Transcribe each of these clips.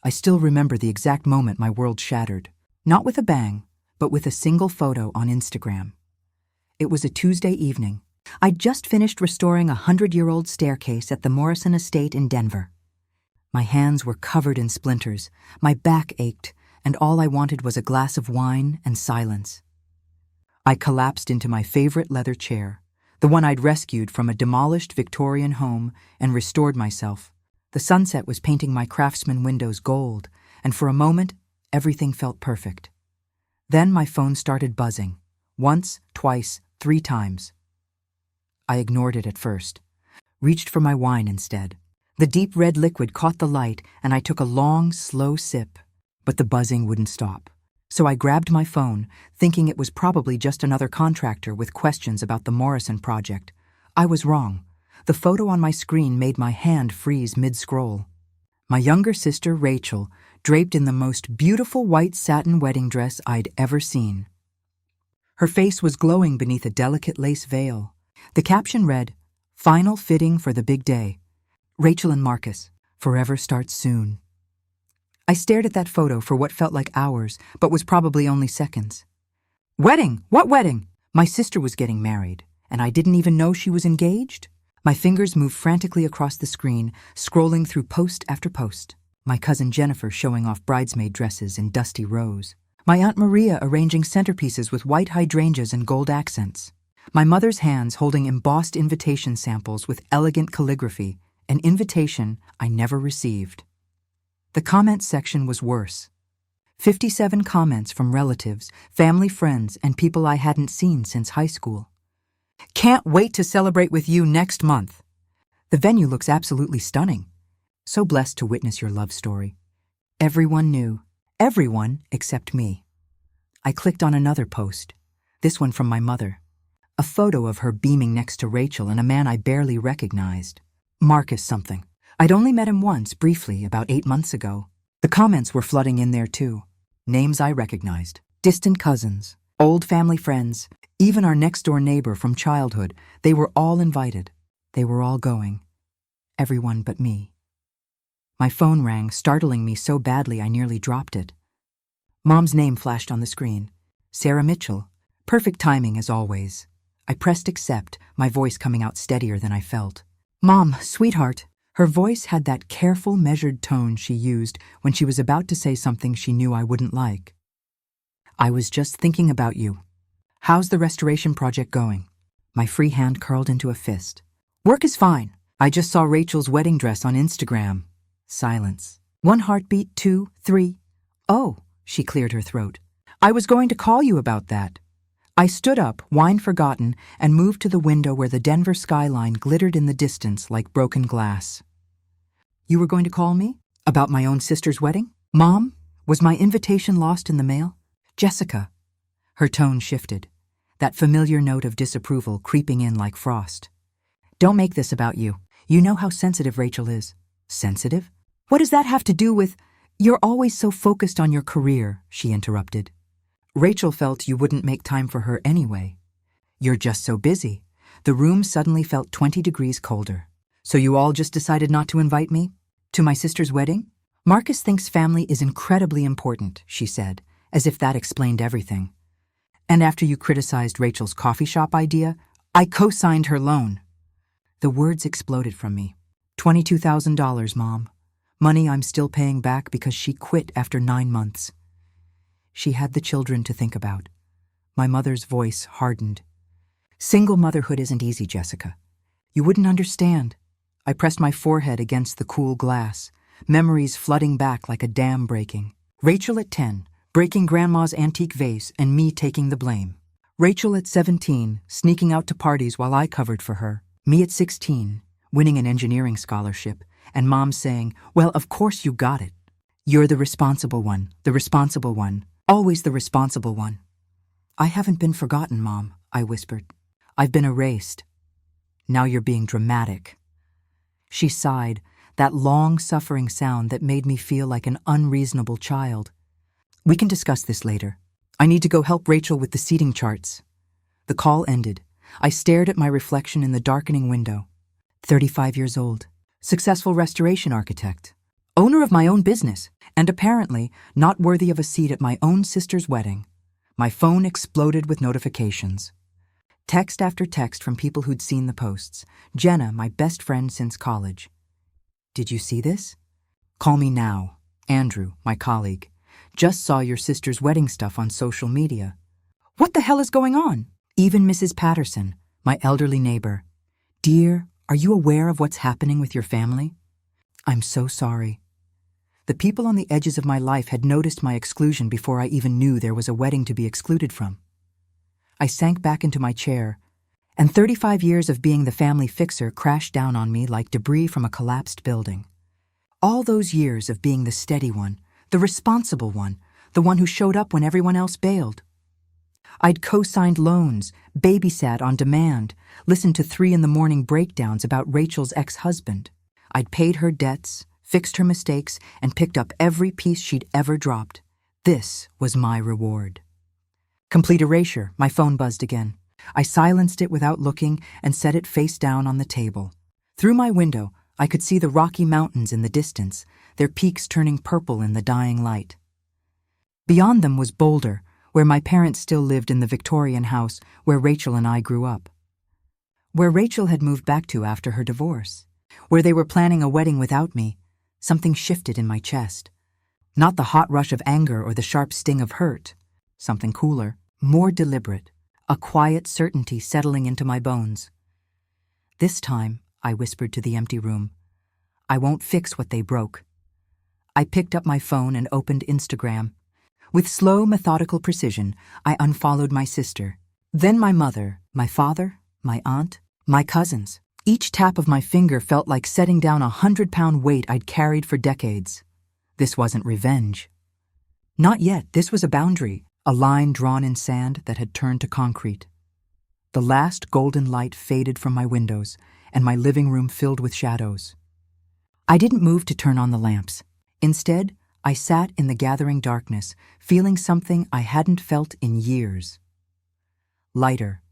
I still remember the exact moment my world shattered. Not with a bang, but with a single photo on Instagram. It was a Tuesday evening. I'd just finished restoring a 100-year-old staircase at the Morrison estate in Denver. My hands were covered in splinters, my back ached, and all I wanted was a glass of wine and silence. I collapsed into my favorite leather chair, the one I'd rescued from a demolished Victorian home, and restored myself. The sunset was painting my craftsman windows gold, and for a moment, everything felt perfect. Then my phone started buzzing. Once, twice, 3 times. I ignored it at first, reached for my wine instead. The deep red liquid caught the light, and I took a long, slow sip. But the buzzing wouldn't stop. So I grabbed my phone, thinking it was probably just another contractor with questions about the Morrison project. I was wrong. The photo on my screen made my hand freeze mid-scroll. My younger sister, Rachel, draped in the most beautiful white satin wedding dress I'd ever seen. Her face was glowing beneath a delicate lace veil. The caption read, "Final fitting for the big day. Rachel and Marcus, forever starts soon." I stared at that photo for what felt like hours, but was probably only seconds. Wedding? What wedding? My sister was getting married, and I didn't even know she was engaged? My fingers moved frantically across the screen, scrolling through post after post. My cousin Jennifer showing off bridesmaid dresses in dusty rows. My Aunt Maria arranging centerpieces with white hydrangeas and gold accents. My mother's hands holding embossed invitation samples with elegant calligraphy, an invitation I never received. The comment section was worse. 57 comments from relatives, family friends, and people I hadn't seen since high school. Can't wait to celebrate with you next month. The venue looks absolutely stunning. So blessed to witness your love story. Everyone knew. Everyone except me. I clicked on another post, this one from my mother. A photo of her beaming next to Rachel and a man I barely recognized. Marcus something. I'd only met him once, briefly, about 8 months ago. The comments were flooding in there too. Names I recognized. Distant cousins, old family friends, even our next-door neighbor from childhood. They were all invited. They were all going. Everyone but me. My phone rang, startling me so badly I nearly dropped it. Mom's name flashed on the screen. Sarah Mitchell. Perfect timing as always. I pressed accept, my voice coming out steadier than I felt. "Mom, sweetheart." Her voice had that careful, measured tone she used when she was about to say something she knew I wouldn't like. "I was just thinking about you. How's the restoration project going?" My free hand curled into a fist. "Work is fine. I just saw Rachel's wedding dress on Instagram." Silence. 1 heartbeat, 2, 3. "Oh," she cleared her throat. "I was going to call you about that." I stood up, wine forgotten, and moved to the window where the Denver skyline glittered in the distance like broken glass. "You were going to call me? About my own sister's wedding? Mom, was my invitation lost in the mail?" "Jessica." Her tone shifted, that familiar note of disapproval creeping in like frost. "Don't make this about you. You know how sensitive Rachel is." "Sensitive? What does that have to do with—" "You're always so focused on your career," she interrupted. "Rachel felt you wouldn't make time for her anyway. You're just so busy." The room suddenly felt 20 degrees colder. "So you all just decided not to invite me? To my sister's wedding?" "Marcus thinks family is incredibly important," she said, as if that explained everything. "And after you criticized Rachel's coffee shop idea, I co-signed her loan." The words exploded from me. $22,000, Mom. Money I'm still paying back because she quit after 9 months. She had the children to think about. My mother's voice hardened. "Single motherhood isn't easy, Jessica. You wouldn't understand." I pressed my forehead against the cool glass, memories flooding back like a dam breaking. Rachel at 10, breaking Grandma's antique vase and me taking the blame. Rachel at 17, sneaking out to parties while I covered for her. Me at 16, winning an engineering scholarship, and Mom saying, "Well, of course you got it. You're the responsible one, the responsible one. Always the responsible one." "I haven't been forgotten, Mom," I whispered. "I've been erased." "Now you're being dramatic." She sighed, that long, suffering sound that made me feel like an unreasonable child. "We can discuss this later. I need to go help Rachel with the seating charts." The call ended. I stared at my reflection in the darkening window. 35 years old. Successful restoration architect. owner of my own business, and apparently not worthy of a seat at my own sister's wedding. My phone exploded with notifications. Text after text from people who'd seen the posts. Jenna, my best friend since college. Did you see this? Call me now. Andrew, my colleague. Just saw your sister's wedding stuff on social media. What the hell is going on? Even Mrs. Patterson, my elderly neighbor. Dear, are you aware of what's happening with your family? I'm so sorry. The people on the edges of my life had noticed my exclusion before I even knew there was a wedding to be excluded from. I sank back into my chair, and 35 years of being the family fixer crashed down on me like debris from a collapsed building. All those years of being the steady one, the responsible one, the one who showed up when everyone else bailed. I'd co-signed loans, babysat on demand, listened to 3 a.m. breakdowns about Rachel's ex-husband. I'd paid her debts, fixed her mistakes, and picked up every piece she'd ever dropped. This was my reward. Complete erasure, my phone buzzed again. I silenced it without looking and set it face down on the table. Through my window, I could see the Rocky Mountains in the distance, their peaks turning purple in the dying light. Beyond them was Boulder, where my parents still lived in the Victorian house where Rachel and I grew up. Where Rachel had moved back to after her divorce. Where they were planning a wedding without me. Something shifted in my chest. Not the hot rush of anger or the sharp sting of hurt. Something cooler, more deliberate, a quiet certainty settling into my bones. This time, I whispered to the empty room, I won't fix what they broke. I picked up my phone and opened Instagram. With slow, methodical precision, I unfollowed my sister, then my mother, my father, my aunt, my cousins. Each tap of my finger felt like setting down a 100-pound weight I'd carried for decades. This wasn't revenge. Not yet. This was a boundary, a line drawn in sand that had turned to concrete. The last golden light faded from my windows, and my living room filled with shadows. I didn't move to turn on the lamps. Instead, I sat in the gathering darkness, feeling something I hadn't felt in years. Lighter.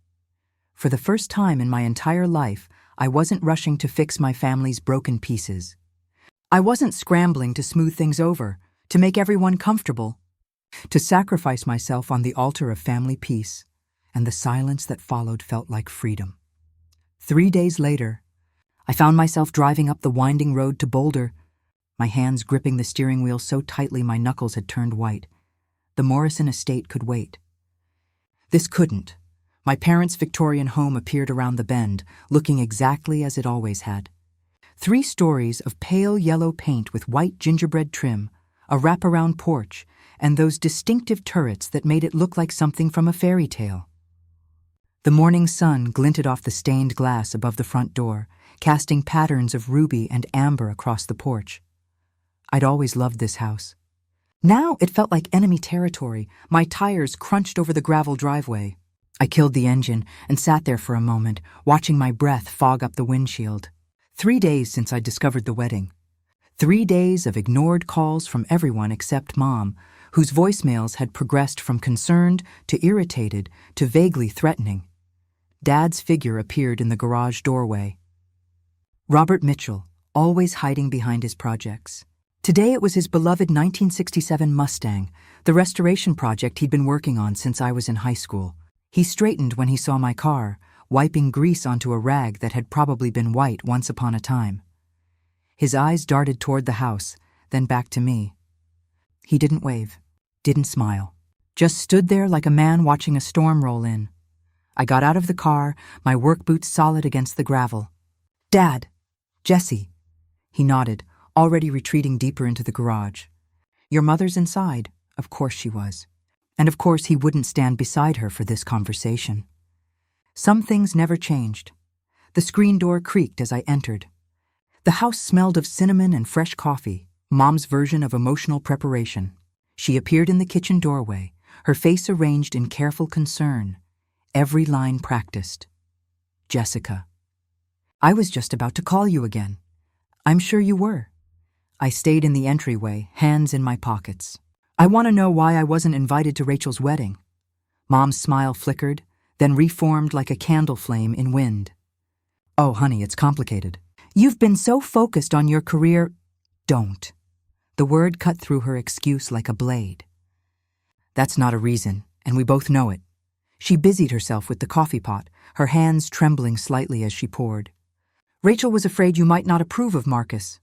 For the first time in my entire life, I wasn't rushing to fix my family's broken pieces. I wasn't scrambling to smooth things over, to make everyone comfortable, to sacrifice myself on the altar of family peace, and the silence that followed felt like freedom. 3 days later, I found myself driving up the winding road to Boulder, my hands gripping the steering wheel so tightly my knuckles had turned white. The Morrison estate could wait. This couldn't. My parents' Victorian home appeared around the bend, looking exactly as it always had. 3 stories of pale yellow paint with white gingerbread trim, a wraparound porch, and those distinctive turrets that made it look like something from a fairy tale. The morning sun glinted off the stained glass above the front door, casting patterns of ruby and amber across the porch. I'd always loved this house. Now it felt like enemy territory. My tires crunched over the gravel driveway. I killed the engine and sat there for a moment, watching my breath fog up the windshield. 3 days since I discovered the wedding. 3 days of ignored calls from everyone except Mom, whose voicemails had progressed from concerned to irritated to vaguely threatening. Dad's figure appeared in the garage doorway. Robert Mitchell, always hiding behind his projects. Today it was his beloved 1967 Mustang, the restoration project he'd been working on since I was in high school. He straightened when he saw my car, wiping grease onto a rag that had probably been white once upon a time. His eyes darted toward the house, then back to me. He didn't wave, didn't smile, just stood there like a man watching a storm roll in. I got out of the car, my work boots solid against the gravel. Dad, Jesse. He nodded, already retreating deeper into the garage. Your mother's inside. Of course she was. And of course he wouldn't stand beside her for this conversation. Some things never changed. The screen door creaked as I entered. The house smelled of cinnamon and fresh coffee, Mom's version of emotional preparation. She appeared in the kitchen doorway, her face arranged in careful concern, every line practiced. Jessica. I was just about to call you again. I'm sure you were. I stayed in the entryway, hands in my pockets. I want to know why I wasn't invited to Rachel's wedding. Mom's smile flickered, then reformed like a candle flame in wind. Oh, honey, it's complicated. You've been so focused on your career. Don't. The word cut through her excuse like a blade. That's not a reason, and we both know it. She busied herself with the coffee pot, her hands trembling slightly as she poured. Rachel was afraid you might not approve of Marcus.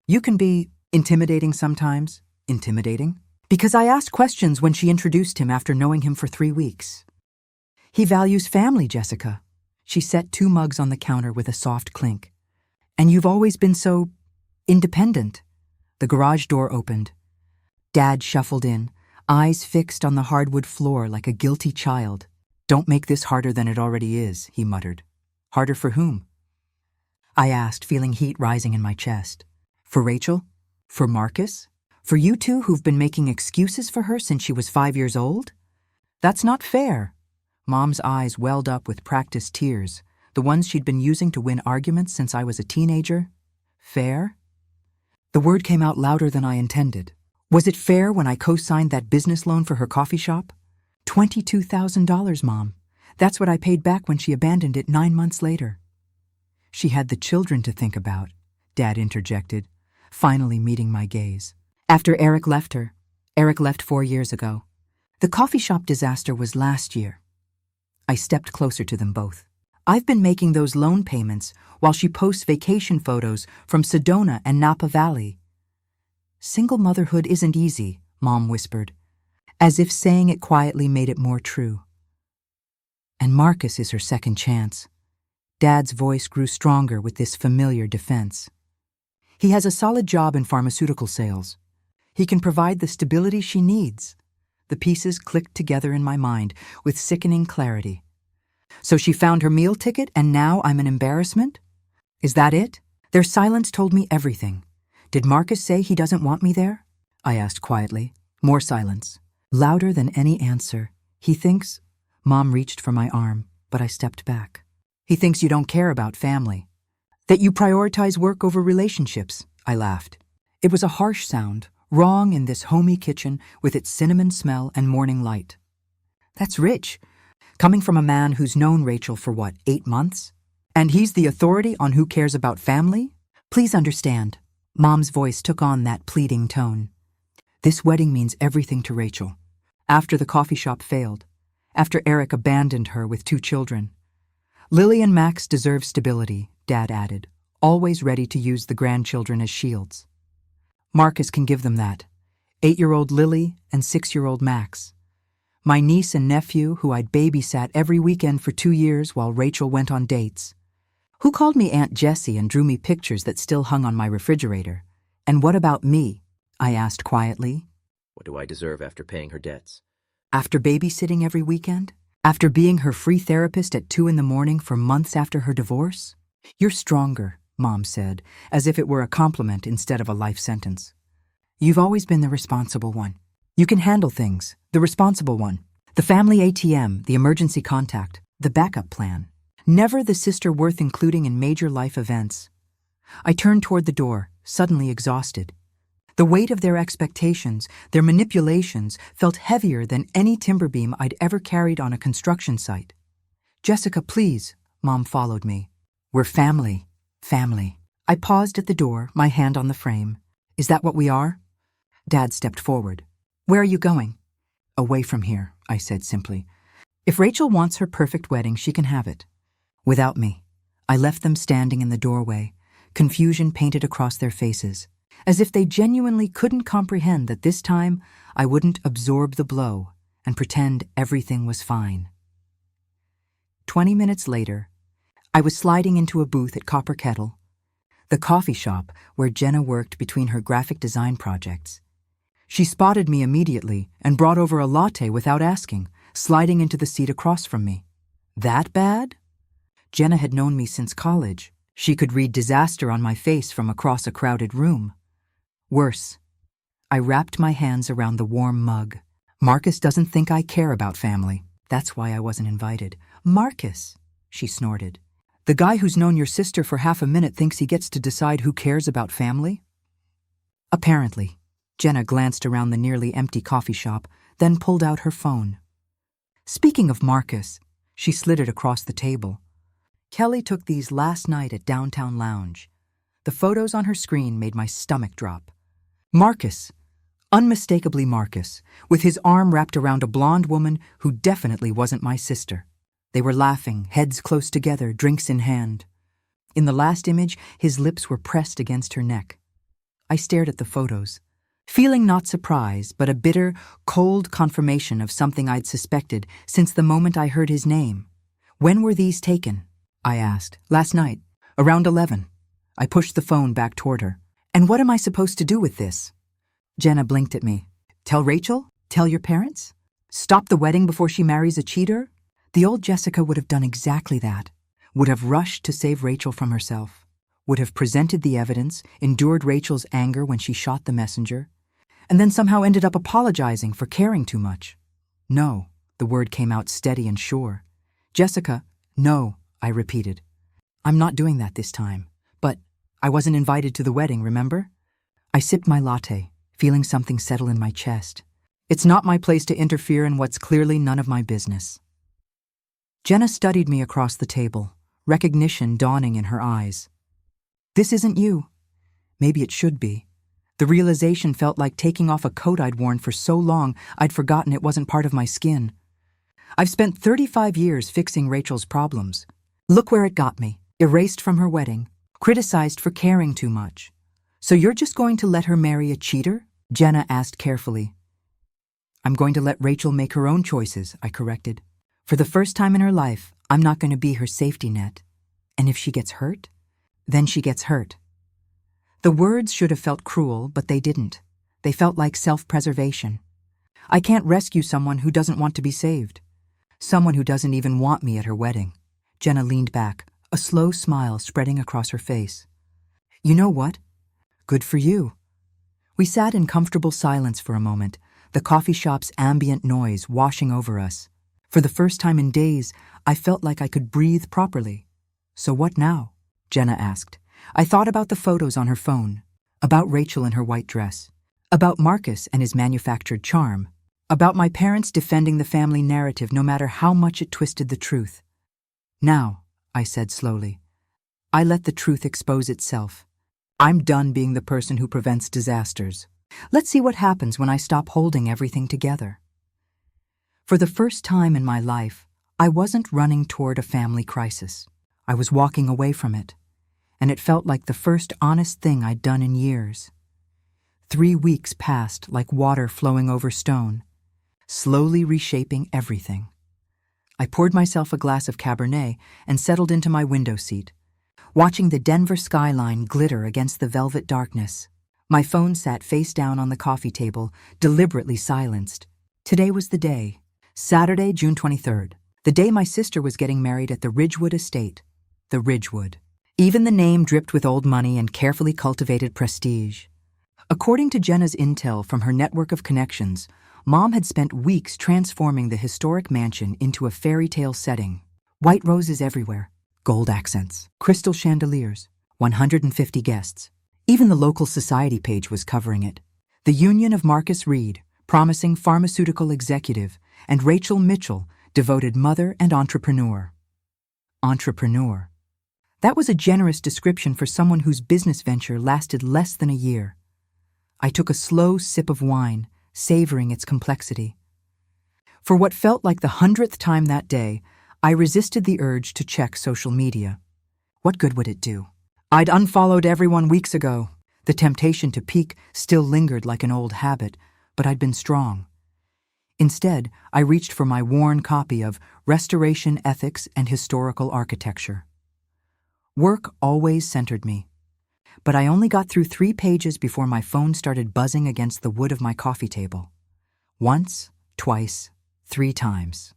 You can be intimidating sometimes. Intimidating? Because I asked questions when she introduced him after knowing him for 3 weeks. He values family, Jessica. She set 2 mugs on the counter with a soft clink. And you've always been so independent. The garage door opened. Dad shuffled in, eyes fixed on the hardwood floor like a guilty child. Don't make this harder than it already is, he muttered. Harder for whom? I asked, feeling heat rising in my chest. For Rachel? For Marcus? For you two who've been making excuses for her since she was 5 years old? That's not fair. Mom's eyes welled up with practiced tears, the ones she'd been using to win arguments since I was a teenager. Fair? The word came out louder than I intended. Was it fair when I co-signed that business loan for her coffee shop? $22,000, Mom. That's what I paid back when she abandoned it 9 months later. She had the children to think about, Dad interjected, finally meeting my gaze. After Eric left her. Eric left 4 years ago. The coffee shop disaster was last year. I stepped closer to them both. I've been making those loan payments while she posts vacation photos from Sedona and Napa Valley. Single motherhood isn't easy, Mom whispered, as if saying it quietly made it more true. And Marcus is her second chance. Dad's voice grew stronger with this familiar defense. He has a solid job in pharmaceutical sales. He can provide the stability she needs. The pieces clicked together in my mind with sickening clarity. So she found her meal ticket and now I'm an embarrassment? Is that it? Their silence told me everything. Did Marcus say he doesn't want me there? I asked quietly. More silence. Louder than any answer. He thinks... Mom reached for my arm, but I stepped back. He thinks you don't care about family. That you prioritize work over relationships, I laughed. It was a harsh sound, wrong in this homey kitchen with its cinnamon smell and morning light. That's rich. Coming from a man who's known Rachel for 8 months? And he's the authority on who cares about family? Please understand. Mom's voice took on that pleading tone. This wedding means everything to Rachel. After the coffee shop failed. After Eric abandoned her with 2 children. Lily and Max deserve stability, Dad added, always ready to use the grandchildren as shields. Marcus can give them that. 8-year-old Lily and 6-year-old Max. My niece and nephew, who I'd babysat every weekend for 2 years while Rachel went on dates. Who called me Aunt Jessie and drew me pictures that still hung on my refrigerator. And what about me? I asked quietly. What do I deserve after paying her debts? After babysitting every weekend? After being her free therapist at 2 a.m. for months after her divorce? You're stronger, Mom said, as if it were a compliment instead of a life sentence. You've always been the responsible one. You can handle things, the responsible one. The family ATM, the emergency contact, the backup plan. Never the sister worth including in major life events. I turned toward the door, suddenly exhausted. The weight of their expectations, their manipulations, felt heavier than any timber beam I'd ever carried on a construction site. Jessica, please, Mom followed me. We're family. Family. I paused at the door, my hand on the frame. Is that what we are? Dad stepped forward. Where are you going? Away from here, I said simply. If Rachel wants her perfect wedding, she can have it. Without me. I left them standing in the doorway, confusion painted across their faces, as if they genuinely couldn't comprehend that this time I wouldn't absorb the blow and pretend everything was fine. 20 minutes later, I was sliding into a booth at Copper Kettle, the coffee shop where Jenna worked between her graphic design projects. She spotted me immediately and brought over a latte without asking, sliding into the seat across from me. That bad? Jenna had known me since college. She could read disaster on my face from across a crowded room. Worse. I wrapped my hands around the warm mug. Marcus doesn't think I care about family. That's why I wasn't invited. Marcus, she snorted. The guy who's known your sister for half a minute thinks he gets to decide who cares about family? Apparently. Jenna glanced around the nearly empty coffee shop, then pulled out her phone. Speaking of Marcus, she slid it across the table. Kelly took these last night at Downtown Lounge. The photos on her screen made my stomach drop. Marcus. Unmistakably Marcus, with his arm wrapped around a blonde woman who definitely wasn't my sister. They were laughing, heads close together, drinks in hand. In the last image, his lips were pressed against her neck. I stared at the photos, feeling not surprise, but a bitter, cold confirmation of something I'd suspected since the moment I heard his name. "When were these taken?" I asked. "Last night, around 11. I pushed the phone back toward her. "And what am I supposed to do with this?" Jenna blinked at me. "Tell Rachel? Tell your parents? Stop the wedding before she marries a cheater?" The old Jessica would have done exactly that. Would have rushed to save Rachel from herself. Would have presented the evidence, endured Rachel's anger when she shot the messenger, and then somehow ended up apologizing for caring too much. "No," the word came out steady and sure. "Jessica, no," I repeated. "I'm not doing that this time. But I wasn't invited to the wedding, remember?" I sipped my latte, feeling something settle in my chest. It's not my place to interfere in what's clearly none of my business. Jenna studied me across the table, recognition dawning in her eyes. "This isn't you." Maybe it should be. The realization felt like taking off a coat I'd worn for so long I'd forgotten it wasn't part of my skin. I've spent 35 years fixing Rachel's problems. Look where it got me. Erased from her wedding, criticized for caring too much. "So you're just going to let her marry a cheater?" Jenna asked carefully. "I'm going to let Rachel make her own choices," I corrected. "For the first time in her life, I'm not going to be her safety net. And if she gets hurt, then she gets hurt." The words should have felt cruel, but they didn't. They felt like self-preservation. I can't rescue someone who doesn't want to be saved. Someone who doesn't even want me at her wedding. Jenna leaned back, a slow smile spreading across her face. "You know what? Good for you." We sat in comfortable silence for a moment, the coffee shop's ambient noise washing over us. For the first time in days, I felt like I could breathe properly. "So what now?" Jenna asked. I thought about the photos on her phone, about Rachel in her white dress, about Marcus and his manufactured charm, about my parents defending the family narrative no matter how much it twisted the truth. "Now," I said slowly, "I let the truth expose itself. I'm done being the person who prevents disasters. Let's see what happens when I stop holding everything together." For the first time in my life, I wasn't running toward a family crisis. I was walking away from it, and it felt like the first honest thing I'd done in years. 3 weeks passed like water flowing over stone, slowly reshaping everything. I poured myself a glass of Cabernet and settled into my window seat, watching the Denver skyline glitter against the velvet darkness. My phone sat face down on the coffee table, deliberately silenced. Today was the day, Saturday, June 23rd, the day my sister was getting married at the Ridgewood estate. The Ridgewood. Even the name dripped with old money and carefully cultivated prestige. According to Jenna's intel from her network of connections, Mom had spent weeks transforming the historic mansion into a fairy tale setting. White roses everywhere, gold accents, crystal chandeliers, 150 guests. Even the local society page was covering it. The union of Marcus Reed, promising pharmaceutical executive, and Rachel Mitchell, devoted mother and entrepreneur. Entrepreneur. That was a generous description for someone whose business venture lasted less than a year. I took a slow sip of wine, savoring its complexity. For what felt like the 100th time that day, I resisted the urge to check social media. What good would it do? I'd unfollowed everyone weeks ago. The temptation to peek still lingered like an old habit, but I'd been strong. Instead, I reached for my worn copy of Restoration Ethics and Historical Architecture. Work always centered me, but I only got through 3 pages before my phone started buzzing against the wood of my coffee table. Once, twice, 3 times.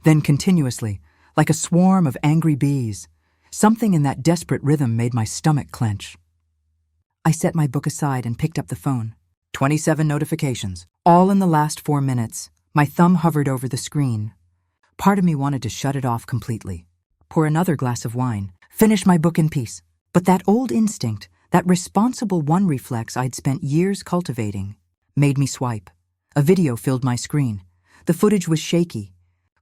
Then continuously, like a swarm of angry bees, something in that desperate rhythm made my stomach clench. I set my book aside and picked up the phone. 27 notifications, all in the last 4 minutes. My thumb hovered over the screen. Part of me wanted to shut it off completely, pour another glass of wine, finish my book in peace. But that old instinct, that responsible one reflex I'd spent years cultivating, made me swipe. A video filled my screen. The footage was shaky,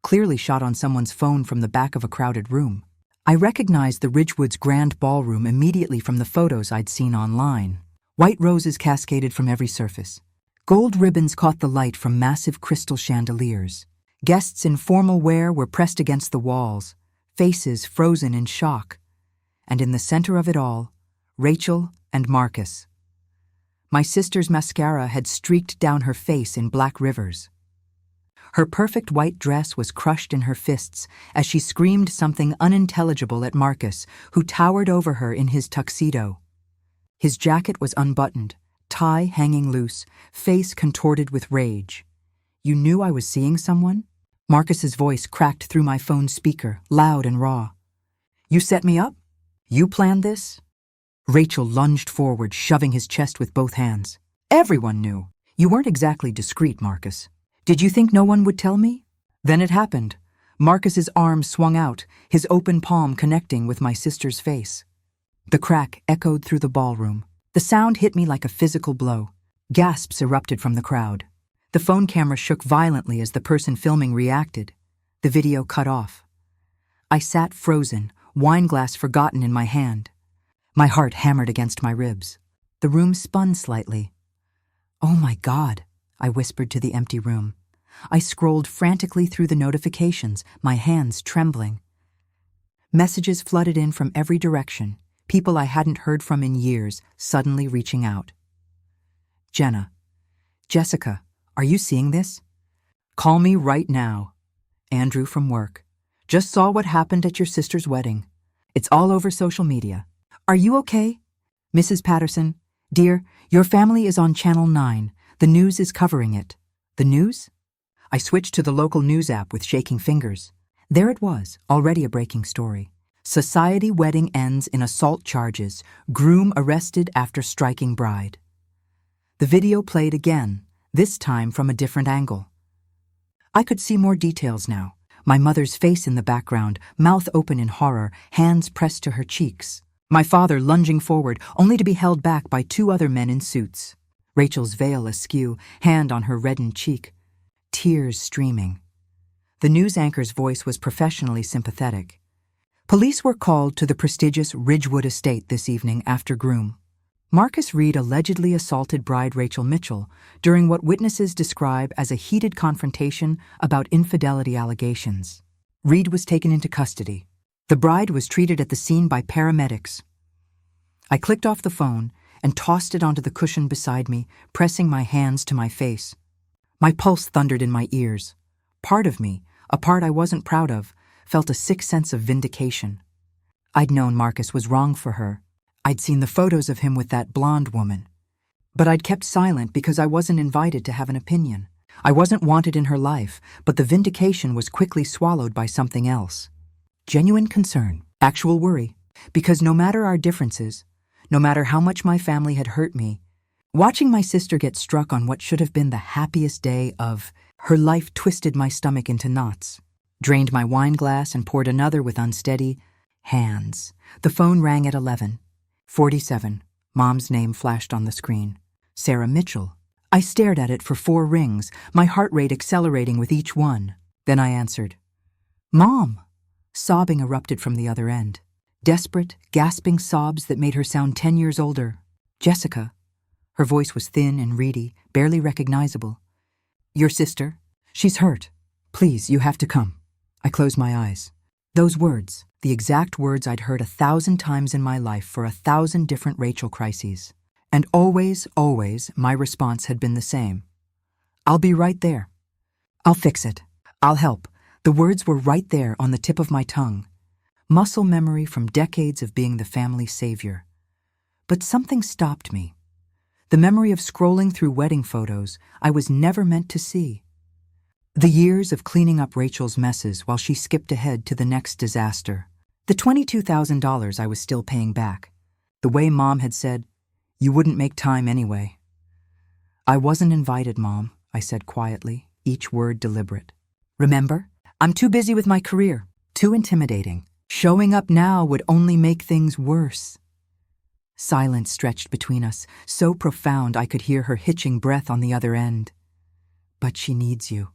clearly shot on someone's phone from the back of a crowded room. I recognized the Ridgewood's grand ballroom immediately from the photos I'd seen online. White roses cascaded from every surface. Gold ribbons caught the light from massive crystal chandeliers. Guests in formal wear were pressed against the walls, faces frozen in shock. And in the center of it all, Rachel and Marcus. My sister's mascara had streaked down her face in black rivers. Her perfect white dress was crushed in her fists as she screamed something unintelligible at Marcus, who towered over her in his tuxedo. His jacket was unbuttoned, tie hanging loose, face contorted with rage. "You knew I was seeing someone?" Marcus's voice cracked through my phone speaker, loud and raw. "You set me up? You planned this?" Rachel lunged forward, shoving his chest with both hands. "Everyone knew. You weren't exactly discreet, Marcus. Did you think no one would tell me?" Then it happened. Marcus's arm swung out, his open palm connecting with my sister's face. The crack echoed through the ballroom. The sound hit me like a physical blow. Gasps erupted from the crowd. The phone camera shook violently as the person filming reacted. The video cut off. I sat frozen, wineglass forgotten in my hand. My heart hammered against my ribs. The room spun slightly. "Oh my God," I whispered to the empty room. I scrolled frantically through the notifications, my hands trembling. Messages flooded in from every direction, people I hadn't heard from in years suddenly reaching out. "Jenna, Jessica, are you seeing this? Call me right now. Andrew from work. Just saw what happened at your sister's wedding. It's all over social media. Are you okay? Mrs. Patterson, dear, your family is on Channel 9. The news is covering it." The news? I switched to the local news app with shaking fingers. There it was, already a breaking story. Society wedding ends in assault charges. Groom arrested after striking bride. The video played again, this time from a different angle. I could see more details now. My mother's face in the background, mouth open in horror, hands pressed to her cheeks. My father lunging forward, only to be held back by two other men in suits. Rachel's veil askew, hand on her reddened cheek. Tears streaming. The news anchor's voice was professionally sympathetic. Police were called to the prestigious Ridgewood estate this evening after Groom. Marcus Reed allegedly assaulted bride Rachel Mitchell during what witnesses describe as a heated confrontation about infidelity allegations. Reed was taken into custody. The bride was treated at the scene by paramedics. I clicked off the phone and tossed it onto the cushion beside me, pressing my hands to my face. My pulse thundered in my ears. Part of me, a part I wasn't proud of, felt a sick sense of vindication. I'd known Marcus was wrong for her. I'd seen the photos of him with that blonde woman. But I'd kept silent because I wasn't invited to have an opinion. I wasn't wanted in her life, but the vindication was quickly swallowed by something else. Genuine concern, actual worry, because no matter our differences, no matter how much my family had hurt me, watching my sister get struck on what should have been the happiest day of her life twisted my stomach into knots, drained my wine glass and poured another with unsteady hands. The phone rang at 11:47. Mom's name flashed on the screen. Sarah Mitchell. I stared at it for 4 rings, my heart rate accelerating with each one. Then I answered. "Mom!" Sobbing erupted from the other end. Desperate, gasping sobs that made her sound 10 years older. "Jessica." Her voice was thin and reedy, barely recognizable. "Your sister? She's hurt. Please, you have to come." I closed my eyes. Those words, the exact words I'd heard 1,000 times in my life for 1,000 different Rachel crises. And always, always, my response had been the same. "I'll be right there. I'll fix it. I'll help." The words were right there on the tip of my tongue. Muscle memory from decades of being the family savior. But something stopped me. The memory of scrolling through wedding photos I was never meant to see. The years of cleaning up Rachel's messes while she skipped ahead to the next disaster. The $22,000 I was still paying back. The way Mom had said, "You wouldn't make time anyway." "I wasn't invited, Mom," I said quietly, each word deliberate. "Remember? I'm too busy with my career, too intimidating. Showing up now would only make things worse." Silence stretched between us, so profound I could hear her hitching breath on the other end. "But she needs you,"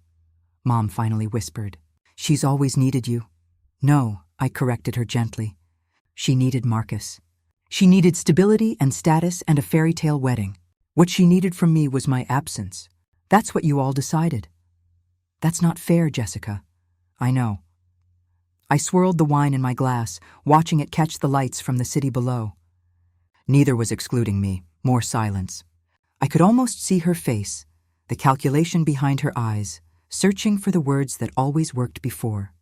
Mom finally whispered. "She's always needed you." "No," I corrected her gently. "She needed Marcus. She needed stability and status and a fairy tale wedding. What she needed from me was my absence. That's what you all decided. That's not fair, Jessica. I know. I swirled the wine in my glass, watching it catch the lights from the city below. Neither was excluding me, more silence. I could almost see her face, the calculation behind her eyes, searching for the words that always worked before.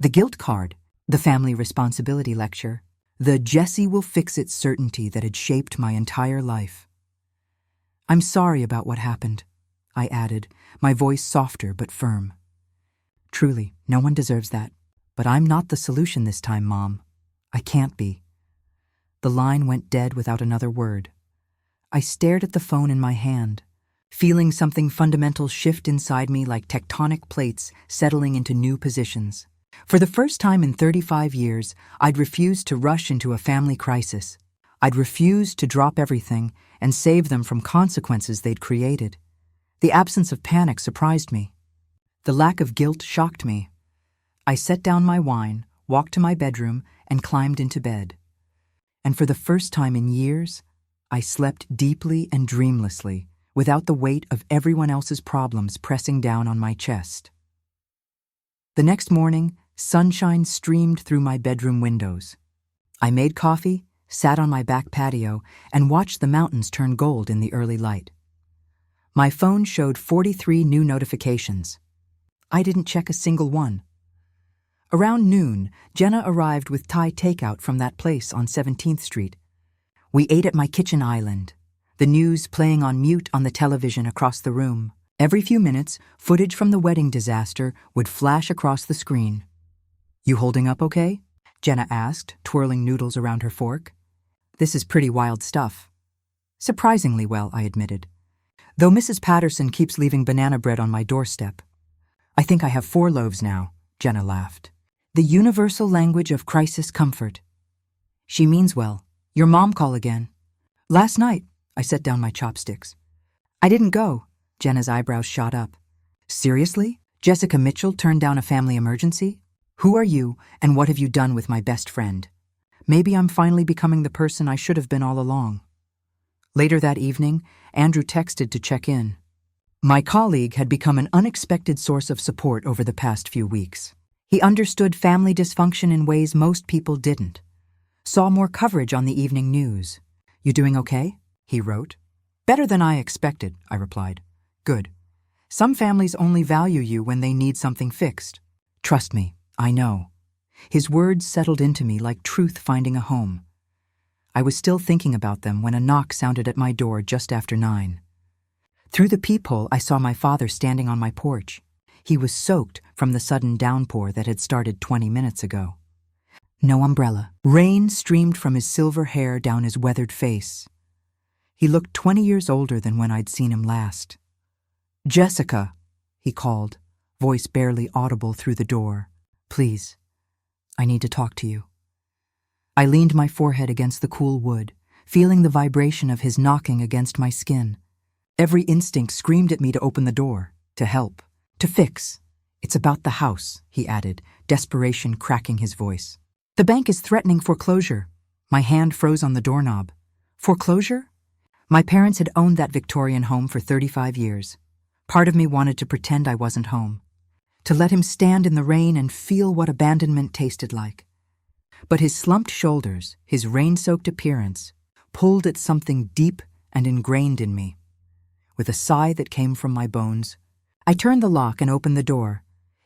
The guilt card, the family responsibility lecture, the Jessie will fix it certainty that had shaped my entire life. I'm sorry about what happened, I added, my voice softer but firm. Truly, no one deserves that. But I'm not the solution this time, Mom. I can't be. The line went dead without another word. I stared at the phone in my hand, feeling something fundamental shift inside me like tectonic plates settling into new positions. For the first time in 35 years, I'd refused to rush into a family crisis. I'd refused to drop everything and save them from consequences they'd created. The absence of panic surprised me. The lack of guilt shocked me. I set down my wine, walked to my bedroom, and climbed into bed. And for the first time in years, I slept deeply and dreamlessly, without the weight of everyone else's problems pressing down on my chest. The next morning, sunshine streamed through my bedroom windows. I made coffee, sat on my back patio, and watched the mountains turn gold in the early light. My phone showed 43 new notifications. I didn't check a single one. Around noon, Jenna arrived with Thai takeout from that place on 17th Street. We ate at my kitchen island, the news playing on mute on the television across the room. Every few minutes, footage from the wedding disaster would flash across the screen. You holding up okay? Jenna asked, twirling noodles around her fork. This is pretty wild stuff. Surprisingly well, I admitted. Though Mrs. Patterson keeps leaving banana bread on my doorstep. I think I have 4 loaves now, Jenna laughed. The universal language of crisis comfort. She means well. Your mom call again. Last night, I set down my chopsticks. I didn't go. Jenna's eyebrows shot up. Seriously? Jessica Mitchell turned down a family emergency? Who are you, and what have you done with my best friend? Maybe I'm finally becoming the person I should have been all along. Later that evening, Andrew texted to check in. My colleague had become an unexpected source of support over the past few weeks. He understood family dysfunction in ways most people didn't. Saw more coverage on the evening news. You doing okay? He wrote. Better than I expected, I replied. Good. Some families only value you when they need something fixed. Trust me, I know. His words settled into me like truth finding a home. I was still thinking about them when a knock sounded at my door just after 9. Through the peephole, I saw my father standing on my porch. He was soaked from the sudden downpour that had started 20 minutes ago. No umbrella. Rain streamed from his silver hair down his weathered face. He looked 20 years older than when I'd seen him last. Jessica, he called, voice barely audible through the door. Please, I need to talk to you. I leaned my forehead against the cool wood, feeling the vibration of his knocking against my skin. Every instinct screamed at me to open the door, to help. To fix. It's about the house, he added, desperation cracking his voice. The bank is threatening foreclosure. My hand froze on the doorknob. Foreclosure? My parents had owned that Victorian home for 35 years. Part of me wanted to pretend I wasn't home. To let him stand in the rain and feel what abandonment tasted like. But his slumped shoulders, his rain-soaked appearance, pulled at something deep and ingrained in me. With a sigh that came from my bones, I turned the lock and opened the door.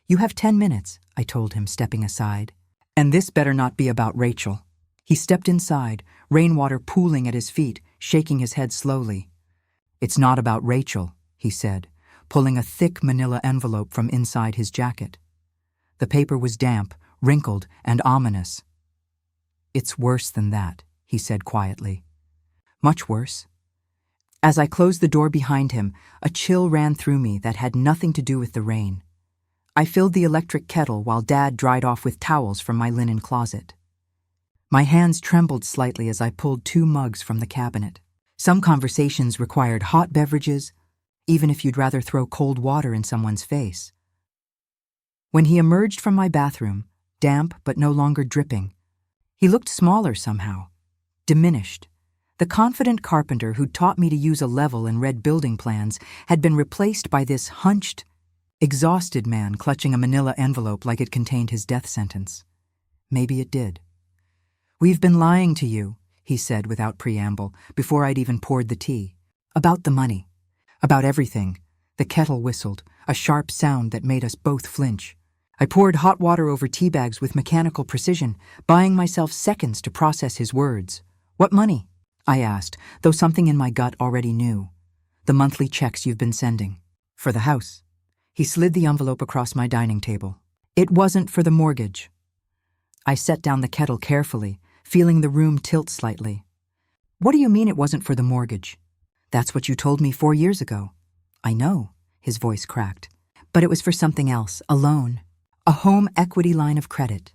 You have 10 minutes, I told him, stepping aside. And this better not be about Rachel. He stepped inside, rainwater pooling at his feet, shaking his head slowly. It's not about Rachel, he said, pulling a thick manila envelope from inside his jacket. The paper was damp, wrinkled, and ominous. It's worse than that, he said quietly. Much worse. As I closed the door behind him, a chill ran through me that had nothing to do with the rain. I filled the electric kettle while Dad dried off with towels from my linen closet. My hands trembled slightly as I pulled 2 mugs from the cabinet. Some conversations required hot beverages, even if you'd rather throw cold water in someone's face. When he emerged from my bathroom, damp but no longer dripping, he looked smaller somehow, diminished. The confident carpenter who'd taught me to use a level and read building plans had been replaced by this hunched, exhausted man clutching a manila envelope like it contained his death sentence. Maybe it did. "We've been lying to you," he said without preamble, before I'd even poured the tea. "About the money. About everything." The kettle whistled, a sharp sound that made us both flinch. I poured hot water over tea bags with mechanical precision, buying myself seconds to process his words. "What money?" I asked, though something in my gut already knew. "The monthly checks you've been sending. For the house." He slid the envelope across my dining table. "It wasn't for the mortgage." I set down the kettle carefully, feeling the room tilt slightly. "What do you mean it wasn't for the mortgage?" "That's what you told me 4 years ago." "I know," his voice cracked. "But it was for something else, a loan. A home equity line of credit."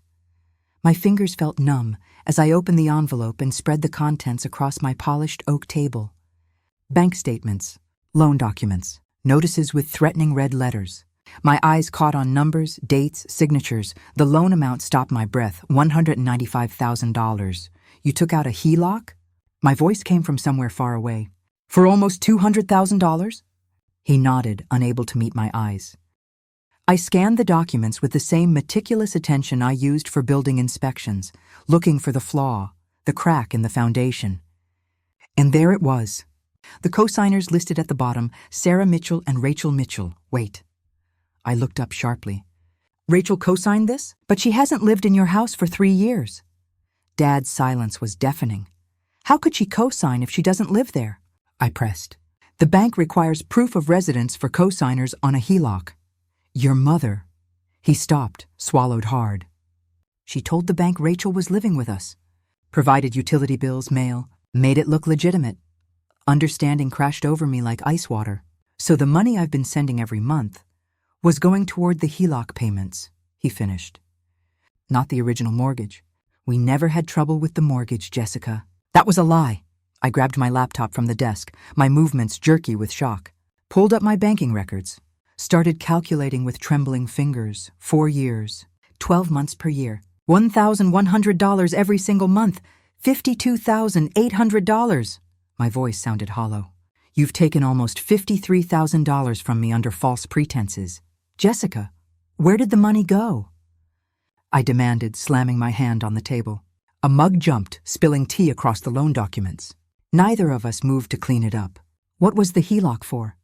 My fingers felt numb as I opened the envelope and spread the contents across my polished oak table. Bank statements, loan documents, notices with threatening red letters. My eyes caught on numbers, dates, signatures. The loan amount stopped my breath, $195,000. "You took out a HELOC?" My voice came from somewhere far away. "For almost $200,000? He nodded, unable to meet my eyes. I scanned the documents with the same meticulous attention I used for building inspections, looking for the flaw, the crack in the foundation. And there it was. The co-signers listed at the bottom, Sarah Mitchell and Rachel Mitchell. Wait. I looked up sharply. "Rachel co-signed this? But she hasn't lived in your house for 3 years." Dad's silence was deafening. "How could she co-sign if she doesn't live there?" I pressed. "The bank requires proof of residence for co-signers on a HELOC. Your mother." He stopped, swallowed hard. "She told the bank Rachel was living with us. Provided utility bills, mail, made it look legitimate. Understanding crashed over me like ice water. So the money I've been sending every month was going toward the HELOC payments," he finished. "Not the original mortgage. We never had trouble with the mortgage, Jessica." That was a lie. I grabbed my laptop from the desk, my movements jerky with shock. Pulled up my banking records. Started calculating with trembling fingers. 4 years. 12 months per year. $1,100 every single month. $52,800. My voice sounded hollow. "You've taken almost $53,000 from me under false pretenses. Jessica, where did the money go?" I demanded, slamming my hand on the table. A mug jumped, spilling tea across the loan documents. Neither of us moved to clean it up. "What was the HELOC for?"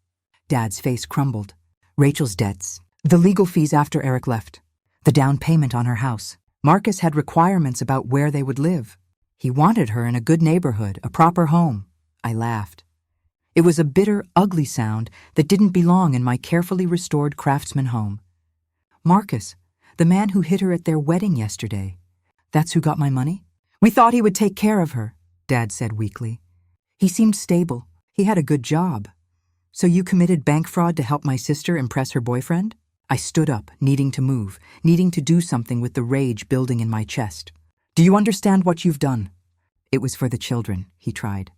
Dad's face crumbled. "Rachel's debts. The legal fees after Eric left. The down payment on her house. Marcus had requirements about where they would live. He wanted her in a good neighborhood, a proper home." I laughed. It was a bitter, ugly sound that didn't belong in my carefully restored craftsman home. "Marcus, the man who hit her at their wedding yesterday. That's who got my money?" "We thought he would take care of her," Dad said weakly. "He seemed stable. He had a good job. So you committed bank fraud to help my sister impress her boyfriend?" I stood up, needing to move, needing to do something with the rage building in my chest. "Do you understand what you've done?" "It was for the children," he tried.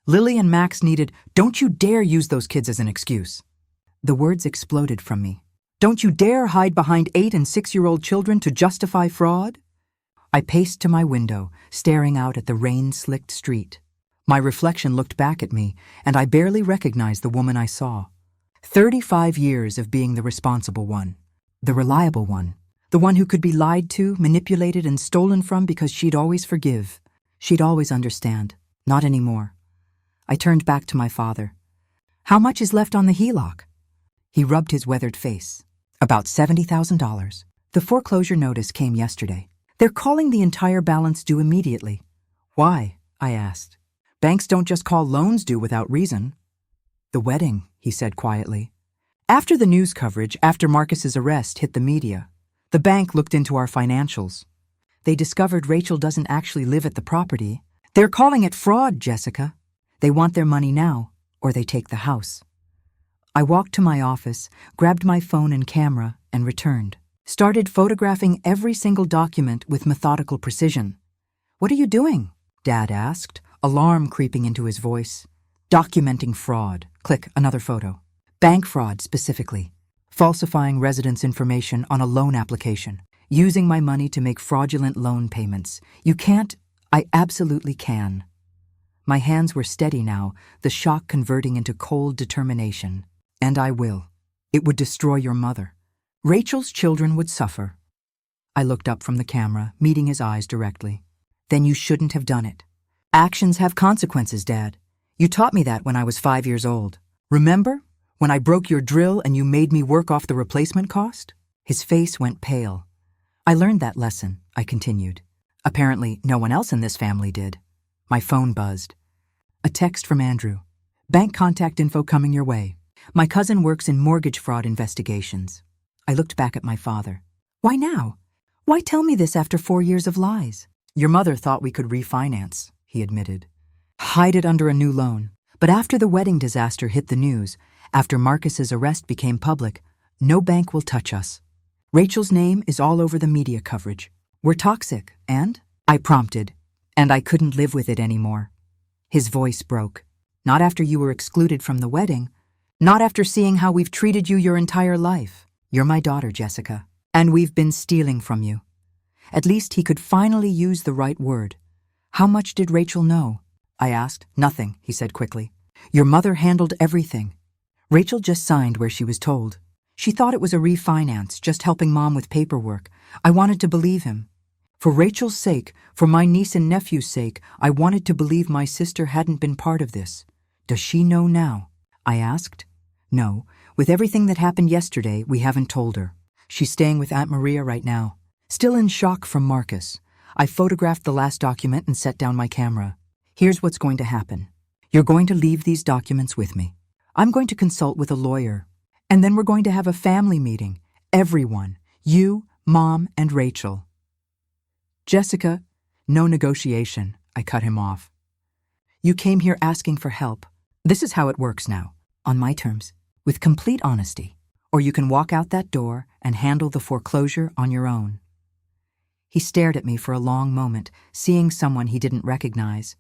"Lily and Max needed—" "Don't you dare use those kids as an excuse." The words exploded from me. "Don't you dare hide behind 8- and 6-year-old children to justify fraud?" I paced to my window, staring out at the rain-slicked street. My reflection looked back at me, and I barely recognized the woman I saw. 35 years of being the responsible one, the reliable one, the one who could be lied to, manipulated, and stolen from because she'd always forgive. She'd always understand. Not anymore. I turned back to my father. "How much is left on the HELOC?" He rubbed his weathered face. "About $70,000. The foreclosure notice came yesterday. They're calling the entire balance due immediately." "Why?" I asked. "Banks don't just call loans due without reason." "The wedding," he said quietly. "After the news coverage, after Marcus's arrest hit the media, the bank looked into our financials. They discovered Rachel doesn't actually live at the property. They're calling it fraud, Jessica. They want their money now, or they take the house." I walked to my office, grabbed my phone and camera, and returned. Started photographing every single document with methodical precision. "What are you doing?" Dad asked, alarm creeping into his voice. "Documenting fraud." Click, another photo. Bank fraud specifically. Falsifying residence information on a loan application. Using my money to make fraudulent loan payments. You can't... I absolutely can. My hands were steady now, the shock converting into cold determination. And I will. It would destroy your mother. Rachel's children would suffer. I looked up from the camera, meeting his eyes directly. Then you shouldn't have done it. Actions have consequences, Dad. You taught me that when I was 5 years old. Remember? When I broke your drill and you made me work off the replacement cost? His face went pale. I learned that lesson, I continued. Apparently, no one else in this family did. My phone buzzed. A text from Andrew. Bank contact info coming your way. My cousin works in mortgage fraud investigations. I looked back at my father. Why now? Why tell me this after 4 years of lies? Your mother thought we could refinance, he admitted. Hide it under a new loan. But after the wedding disaster hit the news, after Marcus's arrest became public, no bank will touch us. Rachel's name is all over the media coverage. We're toxic, and? I prompted, and I couldn't live with it anymore. His voice broke. Not after you were excluded from the wedding. Not after seeing how we've treated you your entire life. You're my daughter, Jessica, and we've been stealing from you. At least he could finally use the right word. How much did Rachel know? I asked. Nothing, he said quickly. Your mother handled everything. Rachel just signed where she was told. She thought it was a refinance, just helping Mom with paperwork. I wanted to believe him. For Rachel's sake, for my niece and nephew's sake, I wanted to believe my sister hadn't been part of this. Does she know now? I asked. No, with everything that happened yesterday, we haven't told her. She's staying with Aunt Maria right now. Still in shock from Marcus. I photographed the last document and set down my camera. Here's what's going to happen. You're going to leave these documents with me. I'm going to consult with a lawyer. And then we're going to have a family meeting. Everyone. You, Mom, and Rachel. Jessica, no negotiation. I cut him off. You came here asking for help. This is how it works now. On my terms. With complete honesty. Or you can walk out that door and handle the foreclosure on your own. He stared at me for a long moment, seeing someone he didn't recognize.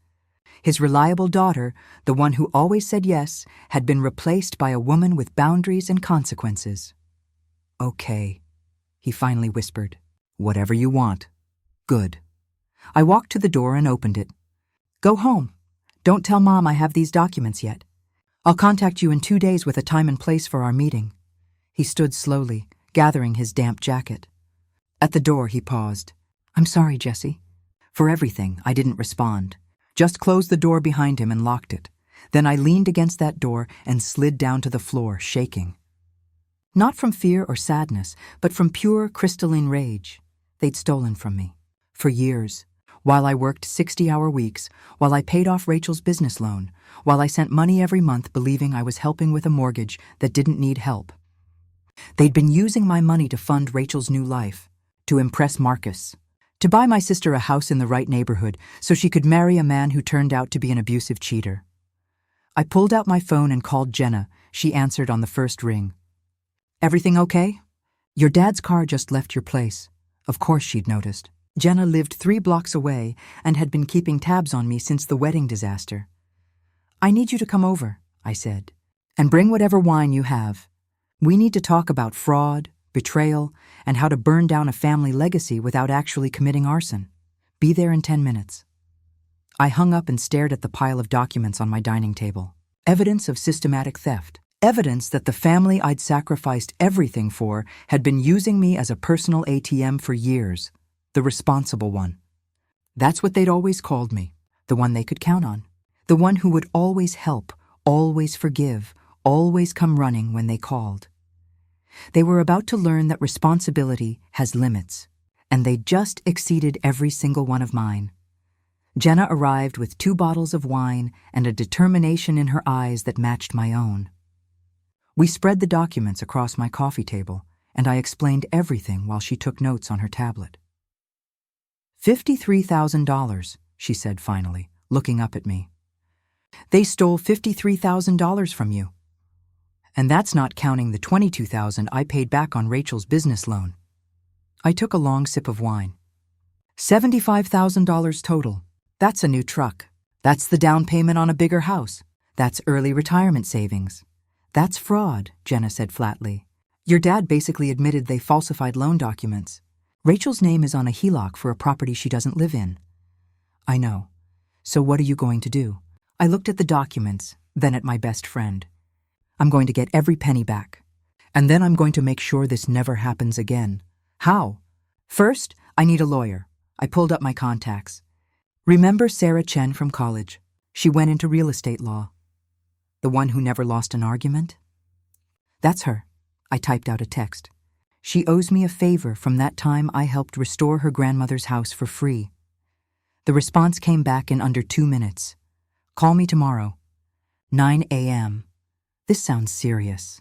His reliable daughter, the one who always said yes, had been replaced by a woman with boundaries and consequences. Okay, he finally whispered. Whatever you want. Good. I walked to the door and opened it. Go home. Don't tell Mom I have these documents yet. I'll contact you in 2 days with a time and place for our meeting. He stood slowly, gathering his damp jacket. At the door, he paused. I'm sorry, Jessie. For everything, I didn't respond. Just closed the door behind him and locked it. Then I leaned against that door and slid down to the floor, shaking. Not from fear or sadness, but from pure crystalline rage. They'd stolen from me. For years. While I worked 60-hour weeks, while I paid off Rachel's business loan, while I sent money every month believing I was helping with a mortgage that didn't need help. They'd been using my money to fund Rachel's new life, to impress Marcus, to buy my sister a house in the right neighborhood so she could marry a man who turned out to be an abusive cheater. I pulled out my phone and called Jenna. She answered on the first ring. Everything okay? Your dad's car just left your place. Of course she'd noticed. Jenna lived 3 blocks away and had been keeping tabs on me since the wedding disaster. I need you to come over, I said, and bring whatever wine you have. We need to talk about fraud, betrayal, and how to burn down a family legacy without actually committing arson. Be there in 10 minutes. I hung up and stared at the pile of documents on my dining table. Evidence of systematic theft. Evidence that the family I'd sacrificed everything for had been using me as a personal ATM for years. The responsible one. That's what they'd always called me. The one they could count on. The one who would always help, always forgive, always come running when they called. They were about to learn that responsibility has limits, and they just exceeded every single one of mine. Jenna arrived with 2 bottles of wine and a determination in her eyes that matched my own. We spread the documents across my coffee table, and I explained everything while she took notes on her tablet. $53,000, she said finally, looking up at me. They stole $53,000 from you. And that's not counting the $22,000 I paid back on Rachel's business loan. I took a long sip of wine. $75,000 total. That's a new truck. That's the down payment on a bigger house. That's early retirement savings. That's fraud, Jenna said flatly. Your dad basically admitted they falsified loan documents. Rachel's name is on a HELOC for a property she doesn't live in. I know. So what are you going to do? I looked at the documents, then at my best friend. I'm going to get every penny back. And then I'm going to make sure this never happens again. How? First, I need a lawyer. I pulled up my contacts. Remember Sarah Chen from college? She went into real estate law. The one who never lost an argument? That's her. I typed out a text. She owes me a favor from that time I helped restore her grandmother's house for free. The response came back in under 2 minutes. Call me tomorrow. 9 a.m. This sounds serious.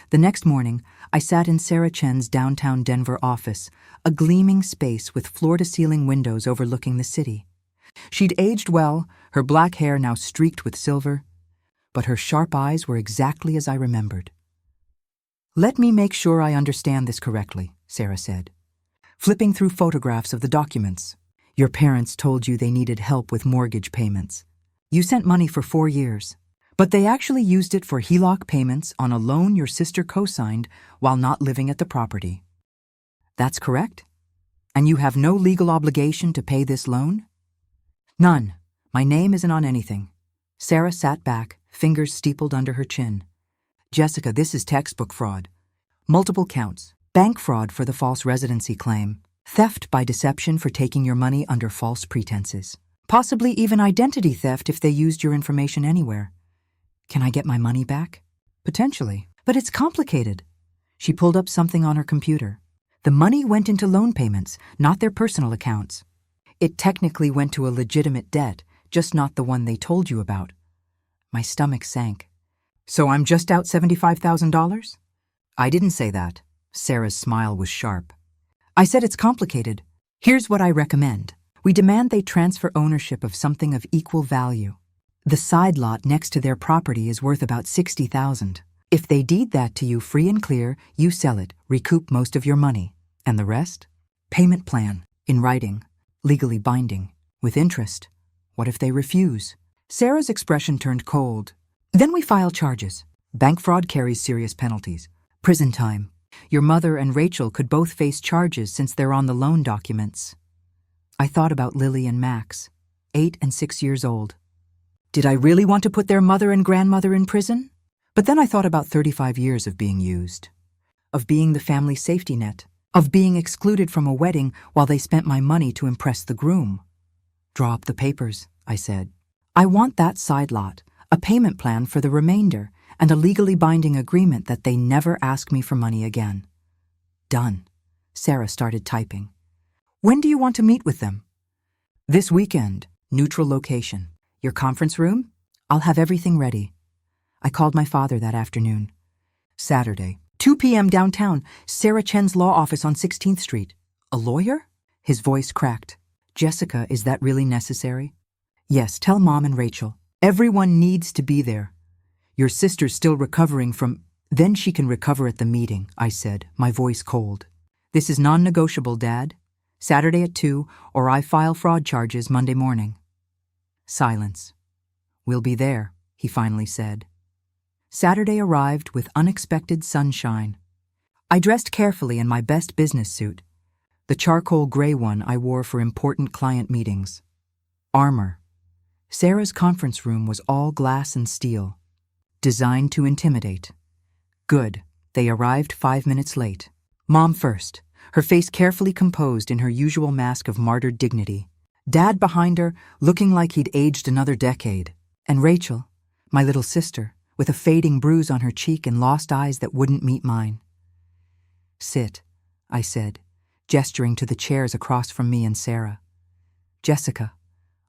The next morning, I sat in Sarah Chen's downtown Denver office, a gleaming space with floor-to-ceiling windows overlooking the city. She'd aged well, her black hair now streaked with silver, but her sharp eyes were exactly as I remembered. Let me make sure I understand this correctly, Sarah said, flipping through photographs of the documents. Your parents told you they needed help with mortgage payments. You sent money for 4 years, but they actually used it for HELOC payments on a loan your sister co-signed while not living at the property. That's correct? And you have no legal obligation to pay this loan? None. My name isn't on anything. Sarah sat back, fingers steepled under her chin. Jessica, this is textbook fraud. Multiple counts. Bank fraud for the false residency claim. Theft by deception for taking your money under false pretenses. Possibly even identity theft if they used your information anywhere. Can I get my money back? Potentially. But it's complicated. She pulled up something on her computer. The money went into loan payments, not their personal accounts. It technically went to a legitimate debt, just not the one they told you about. My stomach sank. So I'm just out $75,000? I didn't say that. Sarah's smile was sharp. I said it's complicated. Here's what I recommend. We demand they transfer ownership of something of equal value. The side lot next to their property is worth about $60,000. If they deed that to you free and clear, you sell it, recoup most of your money. And the rest? Payment plan, in writing, legally binding, with interest. What if they refuse? Sarah's expression turned cold. Then we file charges. Bank fraud carries serious penalties. Prison time. Your mother and Rachel could both face charges since they're on the loan documents. I thought about Lily and Max, 8 and 6 years old. Did I really want to put their mother and grandmother in prison? But then I thought about 35 years of being used, of being the family safety net, of being excluded from a wedding while they spent my money to impress the groom. Draw up the papers, I said. I want that side lot, a payment plan for the remainder, and a legally binding agreement that they never ask me for money again. Done. Sarah started typing. When do you want to meet with them? This weekend. Neutral location. Your conference room? I'll have everything ready. I called my father that afternoon. Saturday, 2 p.m. downtown, Sarah Chen's law office on 16th Street. A lawyer? His voice cracked. Jessica, is that really necessary? Yes, tell Mom and Rachel. Everyone needs to be there. Your sister's still recovering from... Then she can recover at the meeting, I said, my voice cold. This is non-negotiable, Dad. Saturday at 2, or I file fraud charges Monday morning. Silence. We'll be there, he finally said. Saturday arrived with unexpected sunshine. I dressed carefully in my best business suit, the charcoal gray one I wore for important client meetings. Armor. Sarah's conference room was all glass and steel, designed to intimidate. Good. They arrived 5 minutes late. Mom first, her face carefully composed in her usual mask of martyred dignity. Dad behind her, looking like he'd aged another decade. And Rachel, my little sister, with a fading bruise on her cheek and lost eyes that wouldn't meet mine. Sit, I said, gesturing to the chairs across from me and Sarah. Jessica,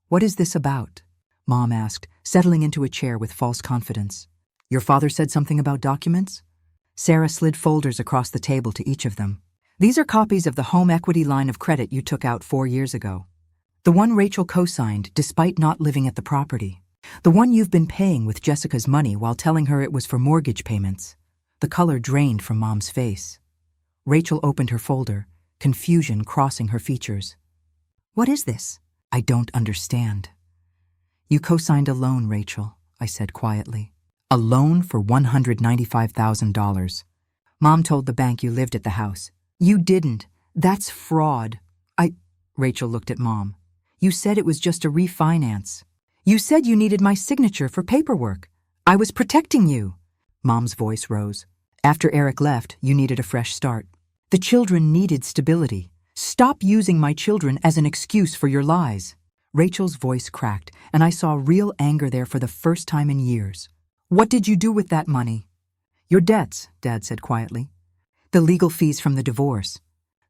what is this about? Mom asked, settling into a chair with false confidence. Your father said something about documents? Sarah slid folders across the table to each of them. These are copies of the home equity line of credit you took out 4 years ago. The one Rachel co-signed despite not living at the property. The one you've been paying with Jessica's money while telling her it was for mortgage payments. The color drained from Mom's face. Rachel opened her folder, confusion crossing her features. What is this? I don't understand. You co-signed a loan, Rachel, I said quietly. A loan for $195,000. Mom told the bank you lived at the house. You didn't. That's fraud. Rachel looked at Mom. You said it was just a refinance. You said you needed my signature for paperwork. I was protecting you. Mom's voice rose. After Eric left, you needed a fresh start. The children needed stability. Stop using my children as an excuse for your lies. Rachel's voice cracked, and I saw real anger there for the first time in years. What did you do with that money? Your debts, Dad said quietly. The legal fees from the divorce.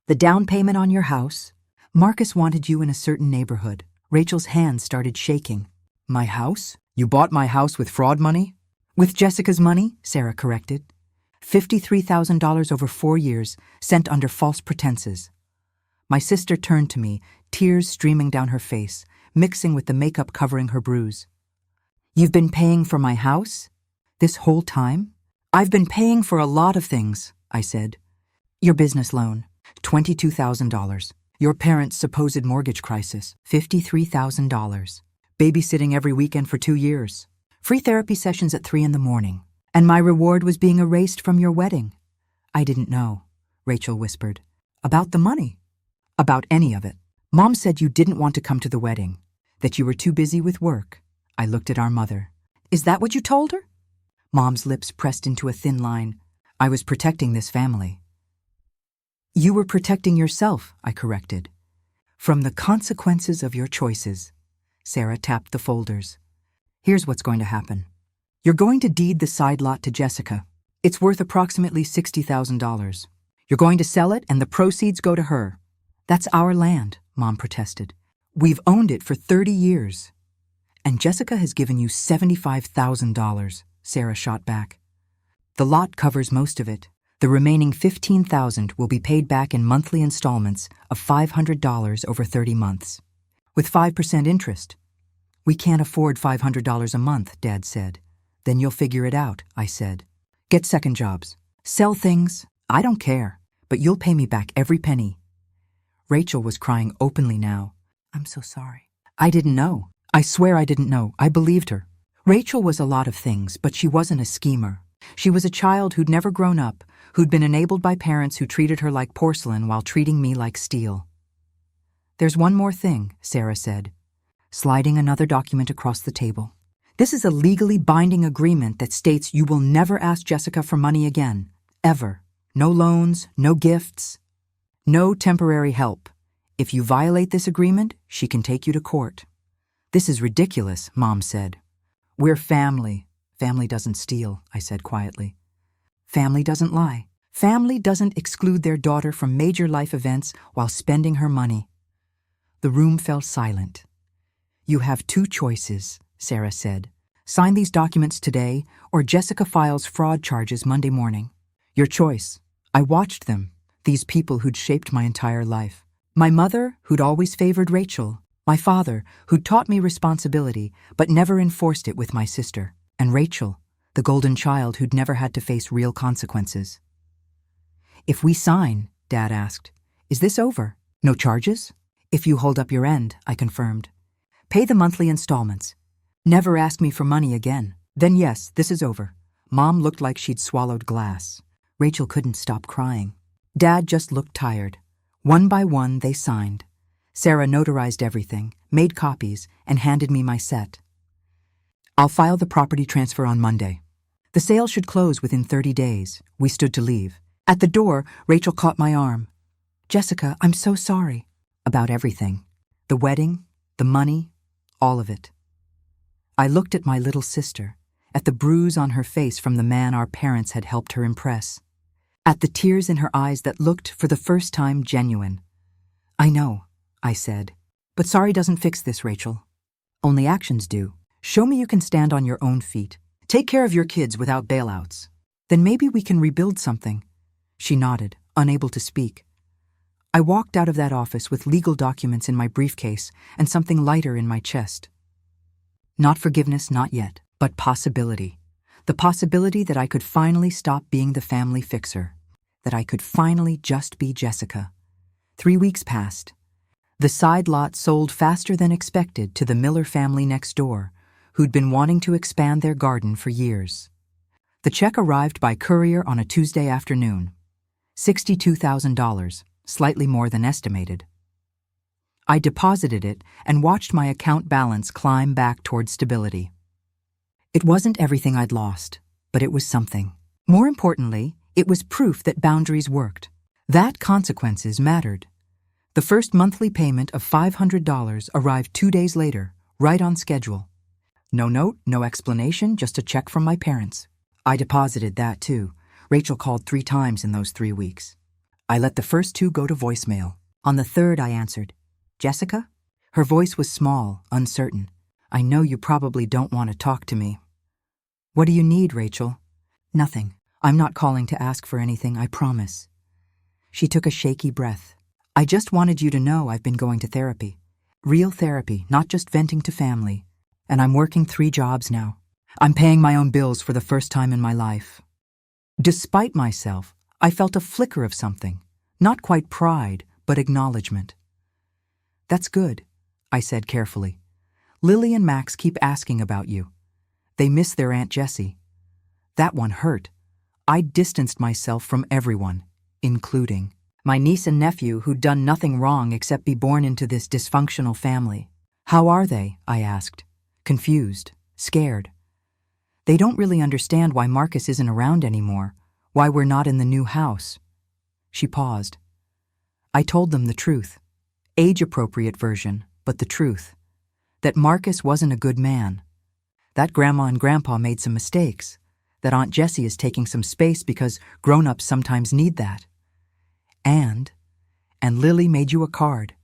The down payment on your house. Marcus wanted you in a certain neighborhood. Rachel's hands started shaking. My house? You bought my house with fraud money? With Jessica's money, Sarah corrected. $53,000 over 4 years, sent under false pretenses. My sister turned to me, tears streaming down her face, mixing with the makeup covering her bruise. You've been paying for my house? This whole time? I've been paying for a lot of things, I said. Your business loan, $22,000. Your parents' supposed mortgage crisis, $53,000. Babysitting every weekend for 2 years. Free therapy sessions at 3 a.m. And my reward was being erased from your wedding. I didn't know, Rachel whispered. About the money. About any of it. Mom said you didn't want to come to the wedding, that you were too busy with work. I looked at our mother. Is that what you told her? Mom's lips pressed into a thin line. I was protecting this family. You were protecting yourself, I corrected. From the consequences of your choices. Sarah tapped the folders. Here's what's going to happen. You're going to deed the side lot to Jessica. It's worth approximately $60,000. You're going to sell it and the proceeds go to her. That's our land, Mom protested. We've owned it for 30 years. And Jessica has given you $75,000, Sarah shot back. The lot covers most of it. The remaining $15,000 will be paid back in monthly installments of $500 over 30 months, with 5% interest. We can't afford $500 a month, Dad said. Then you'll figure it out, I said. Get second jobs. Sell things. I don't care, but you'll pay me back every penny. Rachel was crying openly now. I'm so sorry. I didn't know. I swear I didn't know. I believed her. Rachel was a lot of things, but she wasn't a schemer. She was a child who'd never grown up, who'd been enabled by parents who treated her like porcelain while treating me like steel. There's one more thing, Sarah said, sliding another document across the table. This is a legally binding agreement that states you will never ask Jessica for money again, ever. No loans, no gifts, no temporary help. If you violate this agreement, she can take you to court. This is ridiculous, Mom said. We're family. Family doesn't steal, I said quietly. Family doesn't lie. Family doesn't exclude their daughter from major life events while spending her money. The room fell silent. You have 2 choices, Sarah said. Sign these documents today, or Jessica files fraud charges Monday morning. Your choice. I watched them, these people who'd shaped my entire life. My mother, who'd always favored Rachel. My father, who'd taught me responsibility, but never enforced it with my sister. And Rachel, the golden child who'd never had to face real consequences. If we sign, Dad asked, is this over? No charges? If you hold up your end, I confirmed. Pay the monthly installments. Never ask me for money again. Then yes, this is over. Mom looked like she'd swallowed glass. Rachel couldn't stop crying. Dad just looked tired. One by one, they signed. Sarah notarized everything, made copies, and handed me my set. I'll file the property transfer on Monday. The sale should close within 30 days. We stood to leave. At the door, Rachel caught my arm. Jessica, I'm so sorry. About everything. The wedding, the money, all of it. I looked at my little sister, at the bruise on her face from the man our parents had helped her impress, at the tears in her eyes that looked, for the first time, genuine. I know, I said, but sorry doesn't fix this, Rachel. Only actions do. Show me you can stand on your own feet. Take care of your kids without bailouts. Then maybe we can rebuild something. She nodded, unable to speak. I walked out of that office with legal documents in my briefcase and something lighter in my chest. Not forgiveness, not yet, but possibility. The possibility that I could finally stop being the family fixer. That I could finally just be Jessica. 3 weeks passed. The side lot sold faster than expected to the Miller family next door, who'd been wanting to expand their garden for years. The check arrived by courier on a Tuesday afternoon. $62,000, slightly more than estimated. I deposited it and watched my account balance climb back toward stability. It wasn't everything I'd lost, but it was something. More importantly, it was proof that boundaries worked, that consequences mattered. The first monthly payment of $500 arrived 2 days later, right on schedule. No note, no explanation, just a check from my parents. I deposited that too. Rachel called 3 times in those 3 weeks. I let the first 2 go to voicemail. On the third, I answered, "Jessica?" Her voice was small, uncertain. "I know you probably don't want to talk to me." "What do you need, Rachel?" "Nothing. I'm not calling to ask for anything, I promise." She took a shaky breath. "I just wanted you to know I've been going to therapy. Real therapy, not just venting to family. And I'm working 3 jobs now. I'm paying my own bills for the first time in my life." Despite myself, I felt a flicker of something. Not quite pride, but acknowledgement. "That's good," I said carefully. "Lily and Max keep asking about you. They miss their Aunt Jessie." That one hurt. I distanced myself from everyone, including my niece and nephew who'd done nothing wrong except be born into this dysfunctional family. "How are they?" I asked, confused, scared. "They don't really understand why Marcus isn't around anymore, why we're not in the new house." She paused. I told them the truth. Age-appropriate version, but the truth. That Marcus wasn't a good man. That Grandma and Grandpa made some mistakes. That Aunt Jessie is taking some space because grown-ups sometimes need that. And Lily made you a card.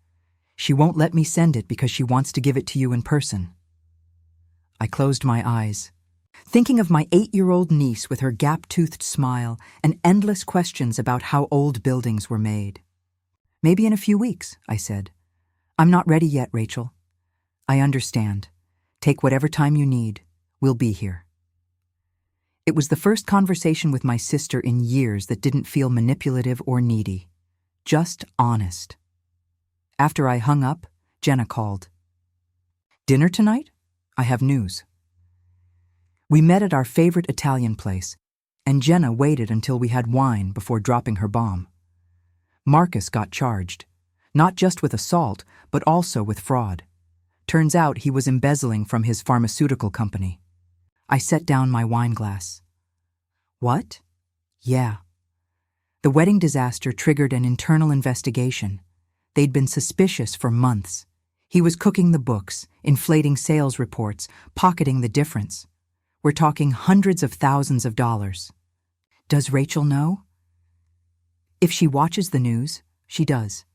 She won't let me send it because she wants to give it to you in person. I closed my eyes, thinking of my 8-year-old niece with her gap-toothed smile and endless questions about how old buildings were made. "Maybe in a few weeks," I said. "I'm not ready yet, Rachel." "I understand. Take whatever time you need. We'll be here." It was the first conversation with my sister in years that didn't feel manipulative or needy. Just honest. After I hung up, Jenna called. "Dinner tonight? I have news." We met at our favorite Italian place, and Jenna waited until we had wine before dropping her bomb. Marcus got charged, not just with assault, but also with fraud. Turns out he was embezzling from his pharmaceutical company. I set down my wine glass. "What?" "Yeah." The wedding disaster triggered an internal investigation. They'd been suspicious for months. He was cooking the books, inflating sales reports, pocketing the difference. We're talking hundreds of thousands of dollars. Does Rachel know? If she watches the news, she does.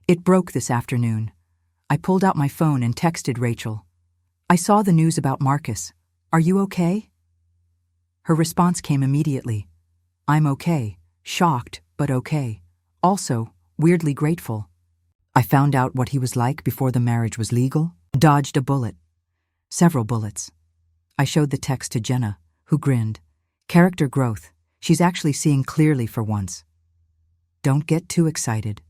It broke this afternoon. I pulled out my phone and texted Rachel. "I saw the news about Marcus. Are you okay?" Her response came immediately. "I'm okay. Shocked, but okay. Also, weirdly grateful. I found out what he was like before the marriage was legal. Dodged a bullet. Several bullets." I showed the text to Jenna, who grinned. "Character growth. She's actually seeing clearly for once." Don't get too excited.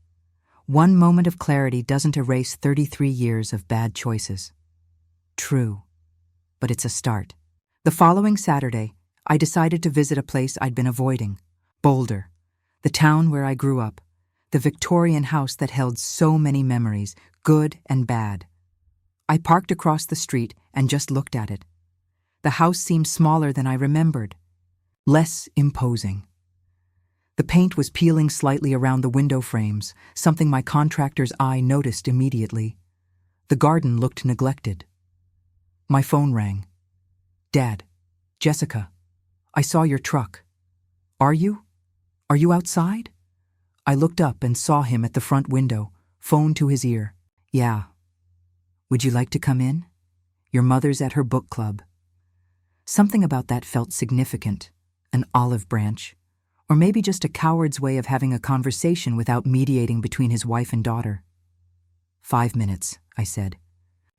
One moment of clarity doesn't erase 33 years of bad choices. True. But it's a start. The following Saturday, I decided to visit a place I'd been avoiding. Boulder, the town where I grew up, the Victorian house that held so many memories, good and bad. I parked across the street and just looked at it. The house seemed smaller than I remembered, less imposing. The paint was peeling slightly around the window frames, something my contractor's eye noticed immediately. The garden looked neglected. My phone rang. "Dad, Jessica, I saw your truck. Are you outside?" I looked up and saw him at the front window, phone to his ear. "Yeah. Would you like to come in? Your mother's at her book club." Something about that felt significant, an olive branch, or maybe just a coward's way of having a conversation without mediating between his wife and daughter. 5 minutes, I said.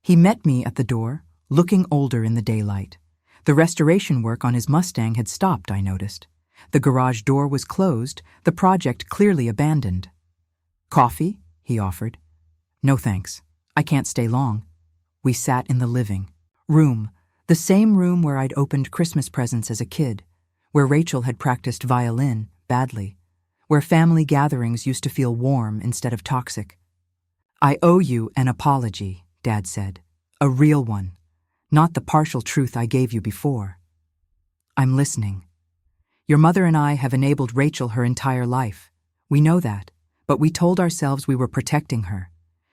He met me at the door, looking older in the daylight. The restoration work on his Mustang had stopped, I noticed. The garage door was closed, the project clearly abandoned. "Coffee?" he offered. "No thanks. I can't stay long." We sat in the living room, the same room where I'd opened Christmas presents as a kid, where Rachel had practiced violin badly, where family gatherings used to feel warm instead of toxic. I owe you an apology, Dad said. A real one, not the partial truth I gave you before. I'm listening. Your mother and I have enabled Rachel her entire life. We know that, but we told ourselves we were protecting her.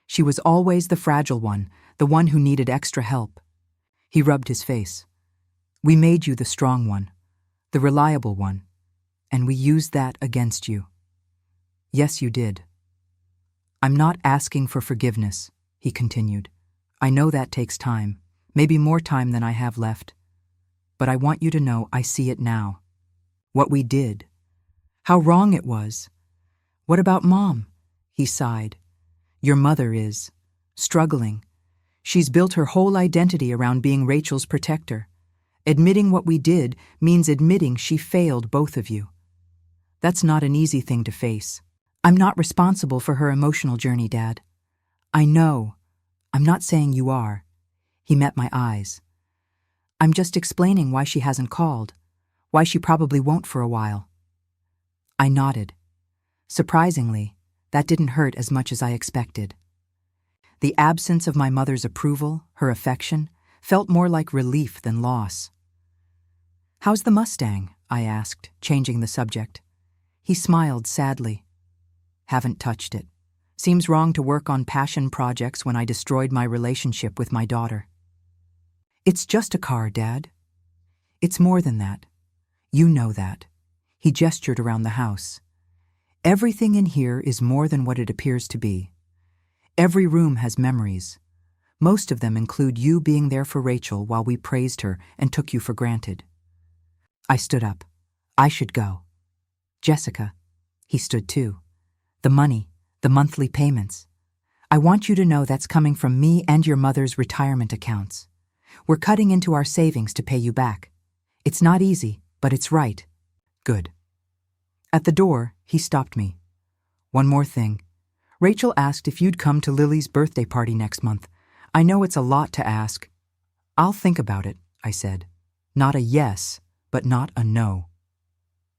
She was always the fragile one, the one who needed extra help. He rubbed his face. We made you the strong one, the reliable one, and we used that against you. Yes, you did. I'm not asking for forgiveness, he continued. I know that takes time, maybe more time than I have left. But I want you to know I see it now. What we did. How wrong it was. What about Mom? He sighed. Your mother is struggling. She's built her whole identity around being Rachel's protector. Admitting what we did means admitting she failed both of you. That's not an easy thing to face. I'm not responsible for her emotional journey, Dad. I know. I'm not saying you are. He met my eyes. I'm just explaining why she hasn't called, why she probably won't for a while. I nodded. Surprisingly, that didn't hurt as much as I expected. The absence of my mother's approval, her affection, felt more like relief than loss. How's the Mustang? I asked, changing the subject. He smiled sadly. Haven't touched it. Seems wrong to work on passion projects when I destroyed my relationship with my daughter. It's just a car, Dad. It's more than that. You know that. He gestured around the house. Everything in here is more than what it appears to be. Every room has memories. Most of them include you being there for Rachel while we praised her and took you for granted. I stood up. I should go. Jessica. He stood too. The money, the monthly payments. I want you to know that's coming from me and your mother's retirement accounts. We're cutting into our savings to pay you back. It's not easy, but it's right. Good. At the door, he stopped me. One more thing. Rachel asked if you'd come to Lily's birthday party next month. I know it's a lot to ask. I'll think about it, I said. Not a yes, but not a no.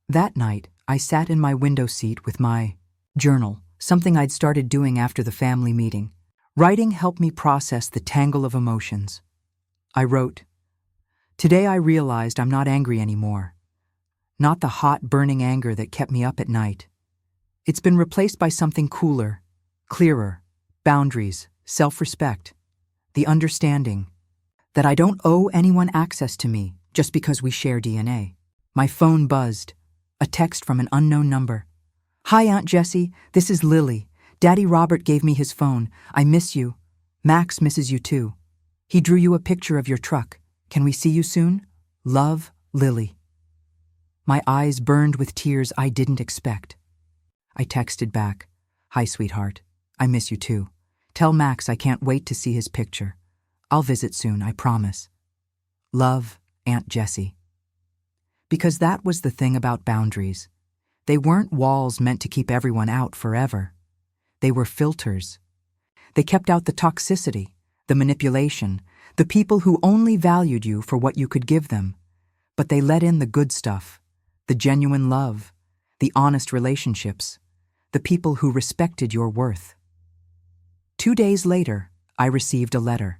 That night, I sat in my window seat with my journal, something I'd started doing after the family meeting. Writing helped me process the tangle of emotions. I wrote, Today I realized I'm not angry anymore. Not the hot, burning anger that kept me up at night. It's been replaced by something cooler, clearer, boundaries, self-respect, the understanding that I don't owe anyone access to me just because we share DNA. My phone buzzed, a text from an unknown number. Hi, Aunt Jessie, this is Lily. Daddy Robert gave me his phone. I miss you. Max misses you too. He drew you a picture of your truck. Can we see you soon? Love, Lily. My eyes burned with tears I didn't expect. I texted back, Hi, sweetheart. I miss you too. Tell Max I can't wait to see his picture. I'll visit soon, I promise. Love, Aunt Jessie. Because that was the thing about boundaries. They weren't walls meant to keep everyone out forever. They were filters. They kept out the toxicity, the manipulation, the people who only valued you for what you could give them. But they let in the good stuff, the genuine love, the honest relationships, the people who respected your worth. 2 days later, I received a letter.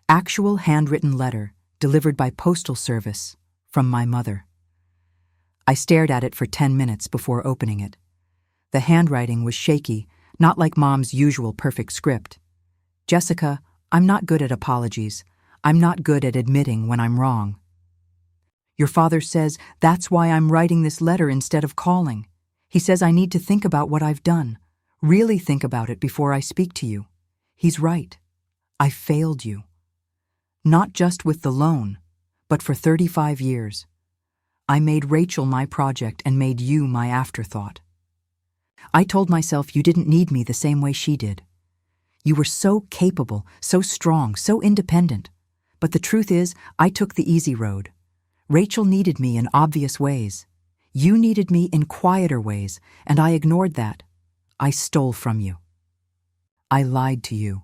Actual handwritten letter, delivered by postal service, from my mother. I stared at it for 10 minutes before opening it. The handwriting was shaky, not like Mom's usual perfect script. Jessica, I'm not good at apologies. I'm not good at admitting when I'm wrong. Your father says that's why I'm writing this letter instead of calling. He says I need to think about what I've done, really think about it before I speak to you. He's right. I failed you. Not just with the loan, but for 35 years. I made Rachel my project and made you my afterthought. I told myself you didn't need me the same way she did. You were so capable, so strong, so independent. But the truth is, I took the easy road. Rachel needed me in obvious ways. You needed me in quieter ways, and I ignored that. I stole from you. I lied to you.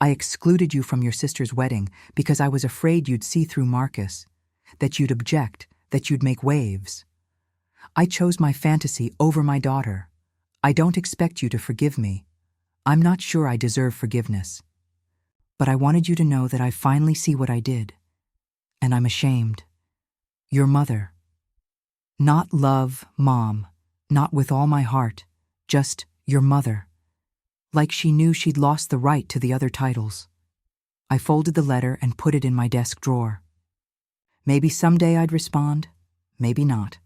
I excluded you from your sister's wedding because I was afraid you'd see through Marcus, that you'd object, that you'd make waves. I chose my fantasy over my daughter. I don't expect you to forgive me. I'm not sure I deserve forgiveness. But I wanted you to know that I finally see what I did. And I'm ashamed. Your mother. Not love, Mom. Not with all my heart. Just your mother. Like she knew she'd lost the right to the other titles. I folded the letter and put it in my desk drawer. Maybe someday I'd respond, maybe not.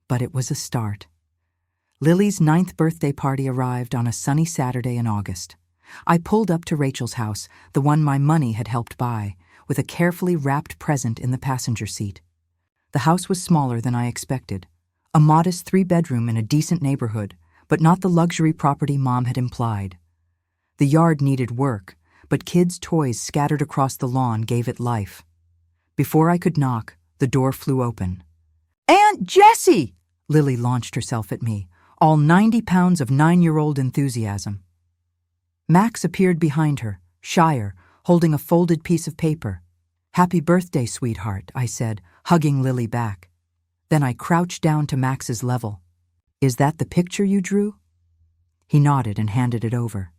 But it was a start. Lily's 9th birthday party arrived on a sunny Saturday in August. I pulled up to Rachel's house, the one my money had helped buy, with a carefully wrapped present in the passenger seat. The house was smaller than I expected. A modest 3-bedroom in a decent neighborhood, but not the luxury property Mom had implied. The yard needed work, but kids' toys scattered across the lawn gave it life. Before I could knock, the door flew open. "Aunt Jessie!" Lily launched herself at me, all 90 pounds of 9-year-old enthusiasm. Max appeared behind her, shyer, holding a folded piece of paper. "Happy birthday, sweetheart," I said, hugging Lily back. Then I crouched down to Max's level. "Is that the picture you drew?" He nodded and handed it over.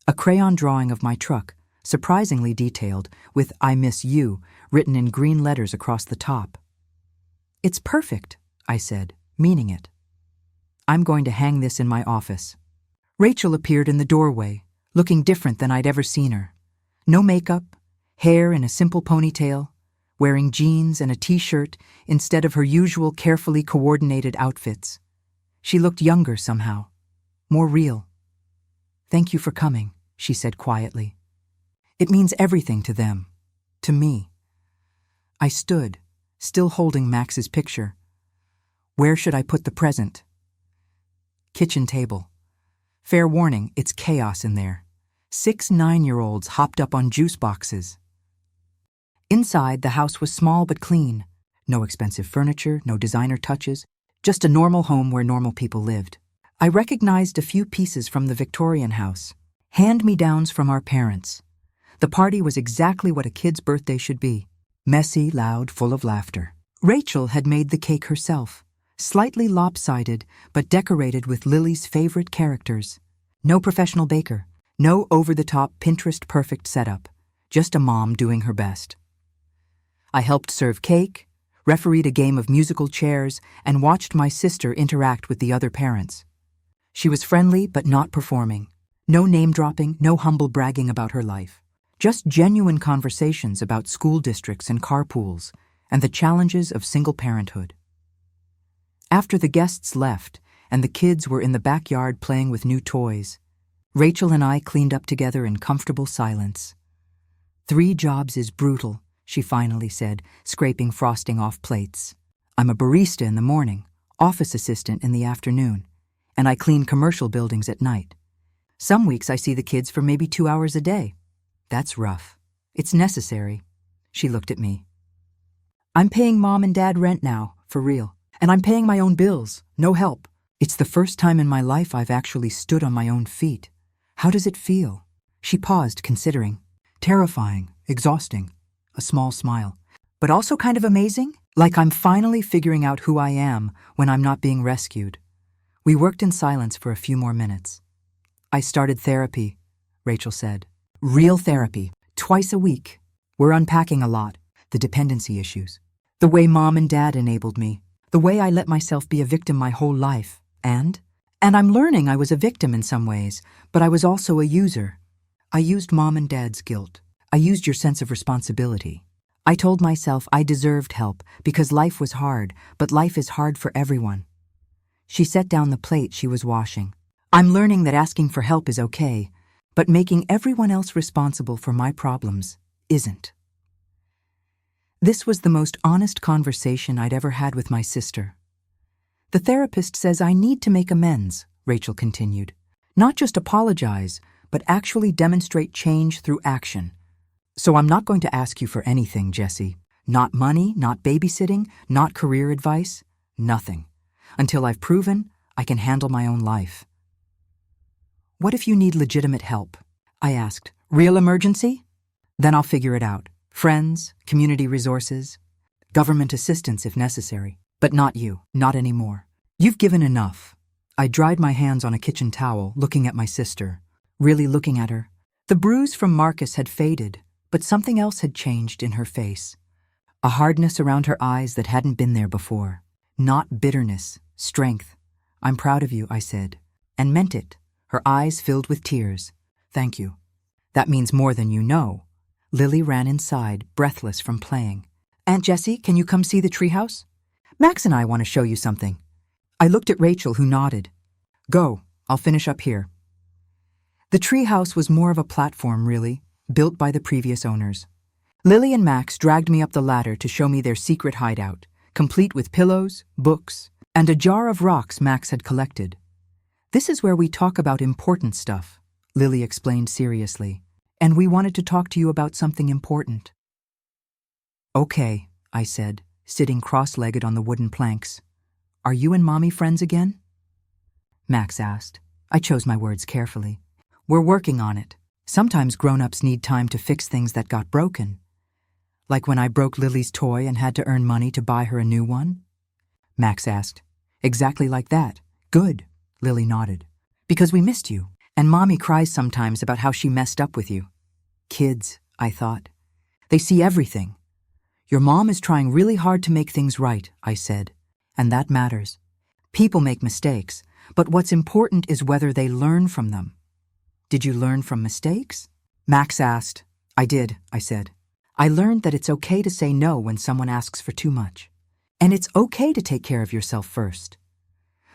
A crayon drawing of my truck, surprisingly detailed, with "I miss you" written in green letters across the top. "It's perfect," I said, meaning it. "I'm going to hang this in my office." Rachel appeared in the doorway, looking different than I'd ever seen her. No makeup, hair in a simple ponytail, wearing jeans and a t-shirt instead of her usual carefully coordinated outfits. She looked younger somehow, more real. "Thank you for coming," she said quietly. "It means everything to them, to me." I stood, still holding Max's picture. Where should I put the present? Kitchen table. Fair warning, it's chaos in there. 6 9-year-olds hopped up on juice boxes. Inside, the house was small but clean. No expensive furniture, no designer touches, just a normal home where normal people lived. I recognized a few pieces from the Victorian house, hand-me-downs from our parents. The party was exactly what a kid's birthday should be. Messy, loud, full of laughter. Rachel had made the cake herself, slightly lopsided, but decorated with Lily's favorite characters. No professional baker, no over-the-top Pinterest-perfect setup, just a mom doing her best. I helped serve cake, refereed a game of musical chairs, and watched my sister interact with the other parents. She was friendly but not performing. No name-dropping, no humble bragging about her life. Just genuine conversations about school districts and carpools, and the challenges of single parenthood. After the guests left, and the kids were in the backyard playing with new toys, Rachel and I cleaned up together in comfortable silence. 3 jobs is brutal, she finally said, scraping frosting off plates. I'm a barista in the morning, office assistant in the afternoon, and I clean commercial buildings at night. Some weeks I see the kids for maybe 2 hours a day. That's rough. It's necessary. She looked at me. I'm paying Mom and Dad rent now, for real. And I'm paying my own bills, no help. It's the first time in my life I've actually stood on my own feet. How does it feel? She paused, considering. Terrifying, exhausting, a small smile. But also kind of amazing, like I'm finally figuring out who I am when I'm not being rescued. We worked in silence for a few more minutes. I started therapy, Rachel said. Real therapy, twice a week. We're unpacking a lot, the dependency issues. The way Mom and Dad enabled me. The way I let myself be a victim my whole life. And I'm learning I was a victim in some ways, but I was also a user. I used Mom and Dad's guilt. I used your sense of responsibility. I told myself I deserved help because life was hard, but life is hard for everyone. She set down the plate she was washing. I'm learning that asking for help is okay, but making everyone else responsible for my problems isn't. This was the most honest conversation I'd ever had with my sister. The therapist says I need to make amends, Rachel continued. Not just apologize, but actually demonstrate change through action. So I'm not going to ask you for anything, Jessie. Not money, not babysitting, not career advice, nothing. Until I've proven I can handle my own life. What if you need legitimate help? I asked. Real emergency? Then I'll figure it out. Friends, community resources, government assistance if necessary. But not you, not anymore. You've given enough. I dried my hands on a kitchen towel, looking at my sister. really looking at her. The bruise from Marcus had faded, but something else had changed in her face. A hardness around her eyes that hadn't been there before. Not bitterness, strength. "I'm proud of you," I said, and meant it, her eyes filled with tears. "Thank you. That means more than you know." Lily ran inside, breathless from playing. "Aunt Jessie, can you come see the treehouse? Max and I want to show you something." I looked at Rachel, who nodded. "Go, I'll finish up here." The treehouse was more of a platform, really, built by the previous owners. Lily and Max dragged me up the ladder to show me their secret hideout, complete with pillows, books, and a jar of rocks Max had collected. "This is where we talk about important stuff," Lily explained seriously, "and we wanted to talk to you about something important." "Okay," I said, sitting cross-legged on the wooden planks. "Are you and Mommy friends again?" Max asked. I chose my words carefully. "We're working on it. Sometimes grown-ups need time to fix things that got broken. Like when I broke Lily's toy and had to earn money to buy her a new one?" Max asked. "Exactly like that. Good," Lily nodded. "Because we missed you, and Mommy cries sometimes about how she messed up with you." Kids, I thought. They see everything. "Your mom is trying really hard to make things right," I said, "and that matters. People make mistakes, but what's important is whether they learn from them." "Did you learn from mistakes?" Max asked. "I did," I said. "I learned that it's okay to say no when someone asks for too much. And it's okay to take care of yourself first.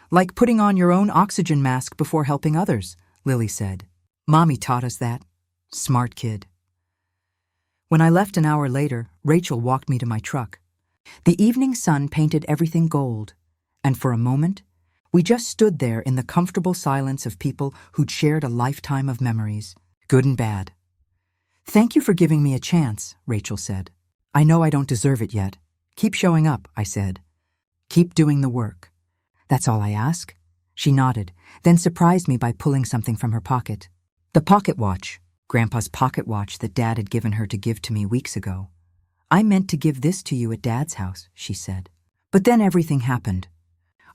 Like putting on your own oxygen mask before helping others," Lily said. "Mommy taught us that. Smart kid." When I left an hour later, Rachel walked me to my truck. The evening sun painted everything gold, and for a moment, we just stood there in the comfortable silence of people who'd shared a lifetime of memories, good and bad. "Thank you for giving me a chance," Rachel said. "I know I don't deserve it yet. Keep showing up," I said. "Keep doing the work. That's all I ask." She nodded, then surprised me by pulling something from her pocket. The pocket watch, Grandpa's pocket watch that Dad had given her to give to me weeks ago. "I meant to give this to you at Dad's house," she said. "But then everything happened.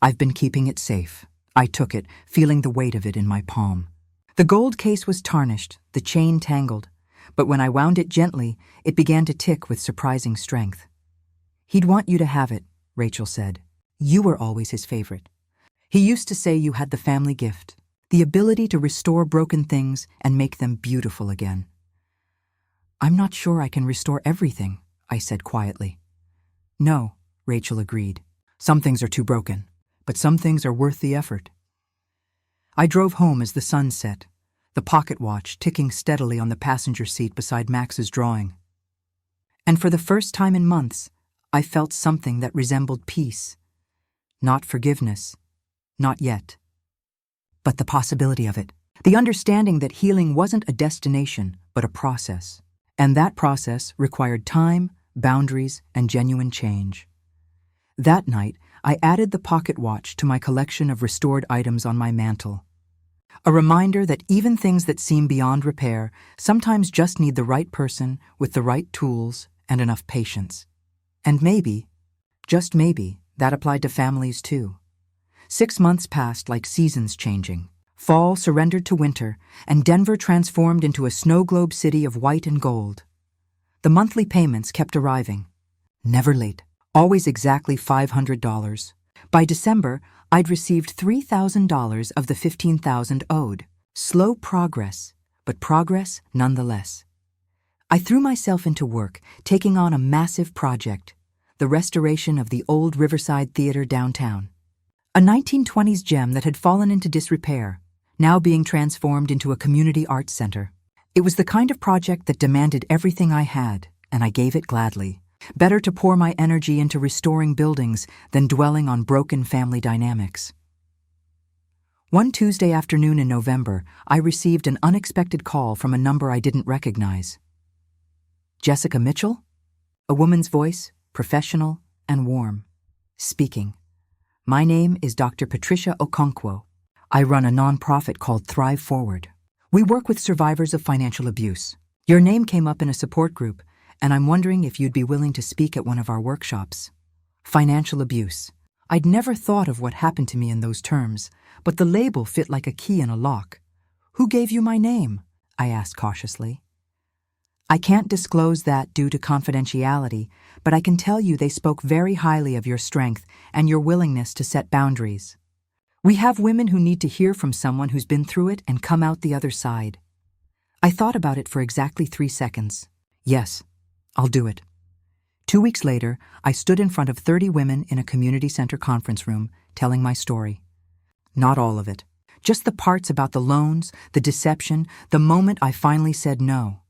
I've been keeping it safe." I took it, feeling the weight of it in my palm. The gold case was tarnished, the chain tangled, but when I wound it gently, it began to tick with surprising strength. "He'd want you to have it," Rachel said. "You were always his favorite. He used to say you had the family gift, the ability to restore broken things and make them beautiful again." "I'm not sure I can restore everything," I said quietly. "No," Rachel agreed. "Some things are too broken, but some things are worth the effort." I drove home as the sun set, the pocket watch ticking steadily on the passenger seat beside Max's drawing. And for the first time in months, I felt something that resembled peace. Not forgiveness, not yet. But the possibility of it. The understanding that healing wasn't a destination, but a process. And that process required time, boundaries, and genuine change. That night, I added the pocket watch to my collection of restored items on my mantle. A reminder that even things that seem beyond repair sometimes just need the right person with the right tools and enough patience. And maybe, just maybe, that applied to families too. 6 months passed like seasons changing. Fall surrendered to winter, and Denver transformed into a snow globe city of white and gold. The monthly payments kept arriving. Never late, always exactly $500. By December, I'd received $3,000 of the $15,000 owed. Slow progress, but progress nonetheless. I threw myself into work, taking on a massive project, the restoration of the old Riverside Theater downtown. A 1920s gem that had fallen into disrepair, now being transformed into a community arts center. It was the kind of project that demanded everything I had, and I gave it gladly. Better to pour my energy into restoring buildings than dwelling on broken family dynamics. One Tuesday afternoon in November, I received an unexpected call from a number I didn't recognize. "Jessica Mitchell?" A woman's voice, professional and warm. Speaking. "My name is Dr. Patricia Okonkwo. I run a nonprofit called Thrive Forward. We work with survivors of financial abuse. Your name came up in a support group, and I'm wondering if you'd be willing to speak at one of our workshops." Financial abuse. I'd never thought of what happened to me in those terms, but the label fit like a key in a lock. Who gave you my name? I asked cautiously. I can't disclose that due to confidentiality, but I can tell you they spoke very highly of your strength and your willingness to set boundaries. We have women who need to hear from someone who's been through it and come out the other side. I thought about it for exactly 3 seconds. Yes, I'll do it. 2 weeks later, I stood in front of 30 women in a community center conference room telling my story. Not all of it. Just the parts about the loans, the deception, the moment I finally said no.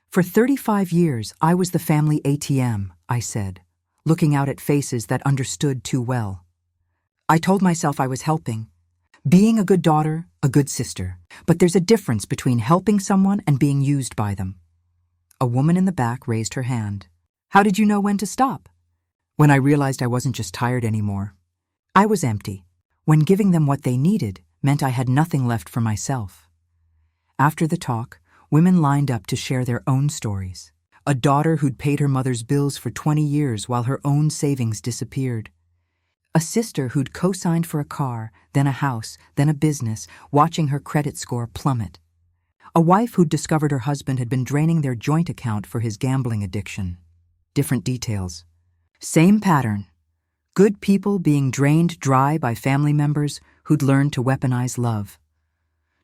For 35 years, I was the family ATM, I said, looking out at faces that understood too well. I told myself I was helping, being a good daughter, a good sister, but there's a difference between helping someone and being used by them. A woman in the back raised her hand. How did you know when to stop? When I realized I wasn't just tired anymore. I was empty. When giving them what they needed meant I had nothing left for myself. After the talk, women lined up to share their own stories. A daughter who'd paid her mother's bills for 20 years while her own savings disappeared. A sister who'd co-signed for a car, then a house, then a business, watching her credit score plummet. A wife who'd discovered her husband had been draining their joint account for his gambling addiction. Different details. Same pattern. Good people being drained dry by family members who'd learned to weaponize love.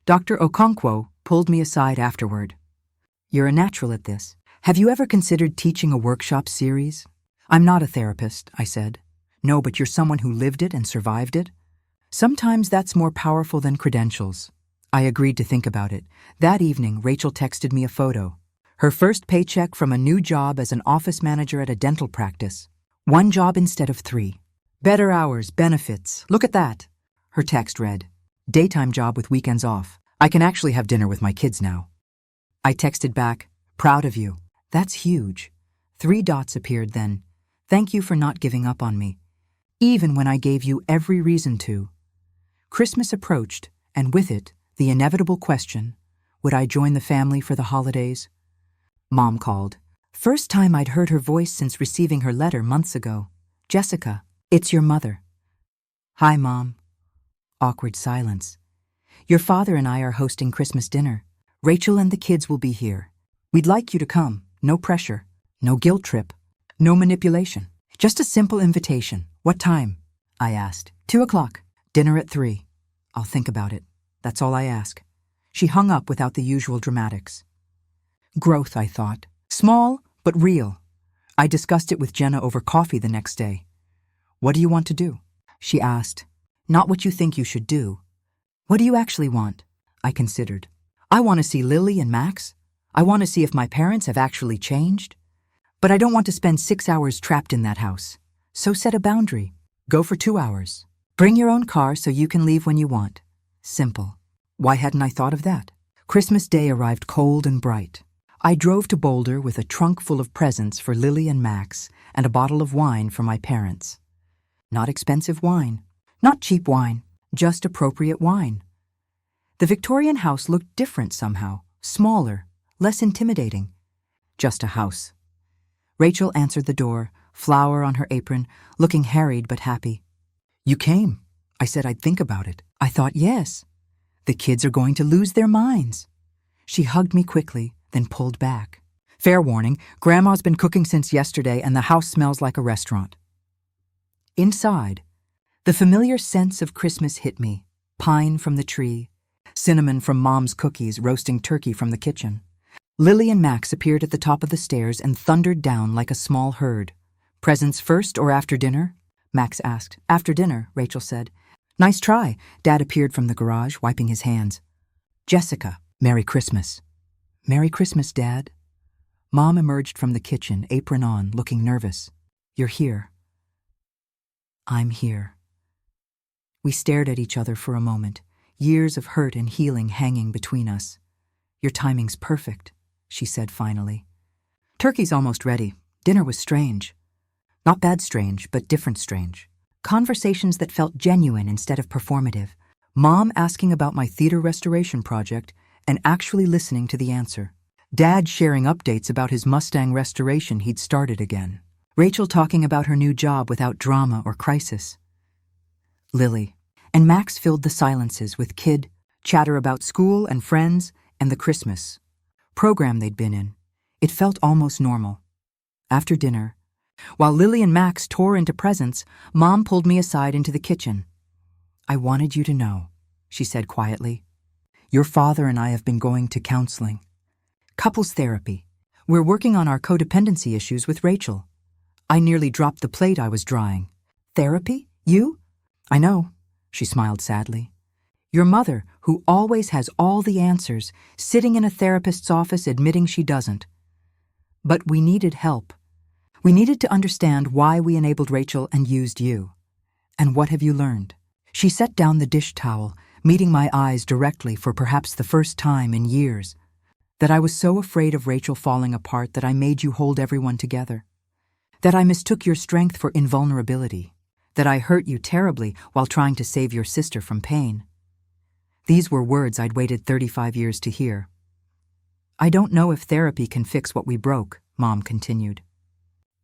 Dr. Okonkwo pulled me aside afterward. You're a natural at this. Have you ever considered teaching a workshop series? I'm not a therapist, I said. No, but you're someone who lived it and survived it. Sometimes that's more powerful than credentials. I agreed to think about it. That evening, Rachel texted me a photo. Her first paycheck from a new job as an office manager at a dental practice. 1 job instead of 3. Better hours, benefits. Look at that. Her text read, daytime job with weekends off. I can actually have dinner with my kids now. I texted back, proud of you. That's huge. 3 dots appeared then. Thank you for not giving up on me. Even when I gave you every reason to. Christmas approached, and with it, the inevitable question, would I join the family for the holidays? Mom called. First time I'd heard her voice since receiving her letter months ago. Jessica, it's your mother. Hi, Mom. Awkward silence. Your father and I are hosting Christmas dinner. Rachel and the kids will be here. We'd like you to come. No pressure. No guilt trip. No manipulation. Just a simple invitation. What time? I asked. 2 o'clock. Dinner at 3. I'll think about it. That's all I ask. She hung up without the usual dramatics. Growth, I thought. Small, but real. I discussed it with Jenna over coffee the next day. What do you want to do? She asked. Not what you think you should do. What do you actually want? I considered. I want to see Lily and Max. I want to see if my parents have actually changed. But I don't want to spend 6 hours trapped in that house. So set a boundary. Go for 2 hours. Bring your own car so you can leave when you want. Simple. Why hadn't I thought of that? Christmas Day arrived cold and bright. I drove to Boulder with a trunk full of presents for Lily and Max and a bottle of wine for my parents. Not expensive wine. Not cheap wine. Just appropriate wine. The Victorian house looked different somehow. Smaller. Less intimidating. Just a house. Rachel answered the door, flower on her apron, looking harried but happy. You came. I said I'd think about it. I thought, yes. The kids are going to lose their minds. She hugged me quickly, then pulled back. Fair warning, Grandma's been cooking since yesterday and the house smells like a restaurant. Inside, the familiar sense of Christmas hit me. Pine from the tree, cinnamon from Mom's cookies roasting turkey from the kitchen. Lily and Max appeared at the top of the stairs and thundered down like a small herd. Presents first or after dinner? Max asked. After dinner, Rachel said. Nice try. Dad appeared from the garage, wiping his hands. Jessica, Merry Christmas. Merry Christmas, Dad. Mom emerged from the kitchen, apron on, looking nervous. You're here. I'm here. We stared at each other for a moment, years of hurt and healing hanging between us. Your timing's perfect, she said finally. Turkey's almost ready. Dinner was strange. Not bad strange, but different strange. Conversations that felt genuine instead of performative. Mom asking about my theater restoration project and actually listening to the answer. Dad sharing updates about his Mustang restoration he'd started again. Rachel talking about her new job without drama or crisis. Lily and Max filled the silences with kid, chatter about school and friends and the Christmas program they'd been in. It felt almost normal. After dinner, while Lily and Max tore into presents, Mom pulled me aside into the kitchen. "I wanted you to know," she said quietly. "Your father and I have been going to counseling. Couples therapy. We're working on our codependency issues with Rachel." I nearly dropped the plate I was drying. "Therapy? You?" "I know," she smiled sadly. "Your mother, who always has all the answers, sitting in a therapist's office admitting she doesn't. But we needed help. We needed to understand why we enabled Rachel and used you. And what have you learned?" She set down the dish towel, meeting my eyes directly for perhaps the first time in years. "That I was so afraid of Rachel falling apart that I made you hold everyone together. That I mistook your strength for invulnerability. That I hurt you terribly while trying to save your sister from pain." These were words I'd waited 35 years to hear. "I don't know if therapy can fix what we broke," Mom continued.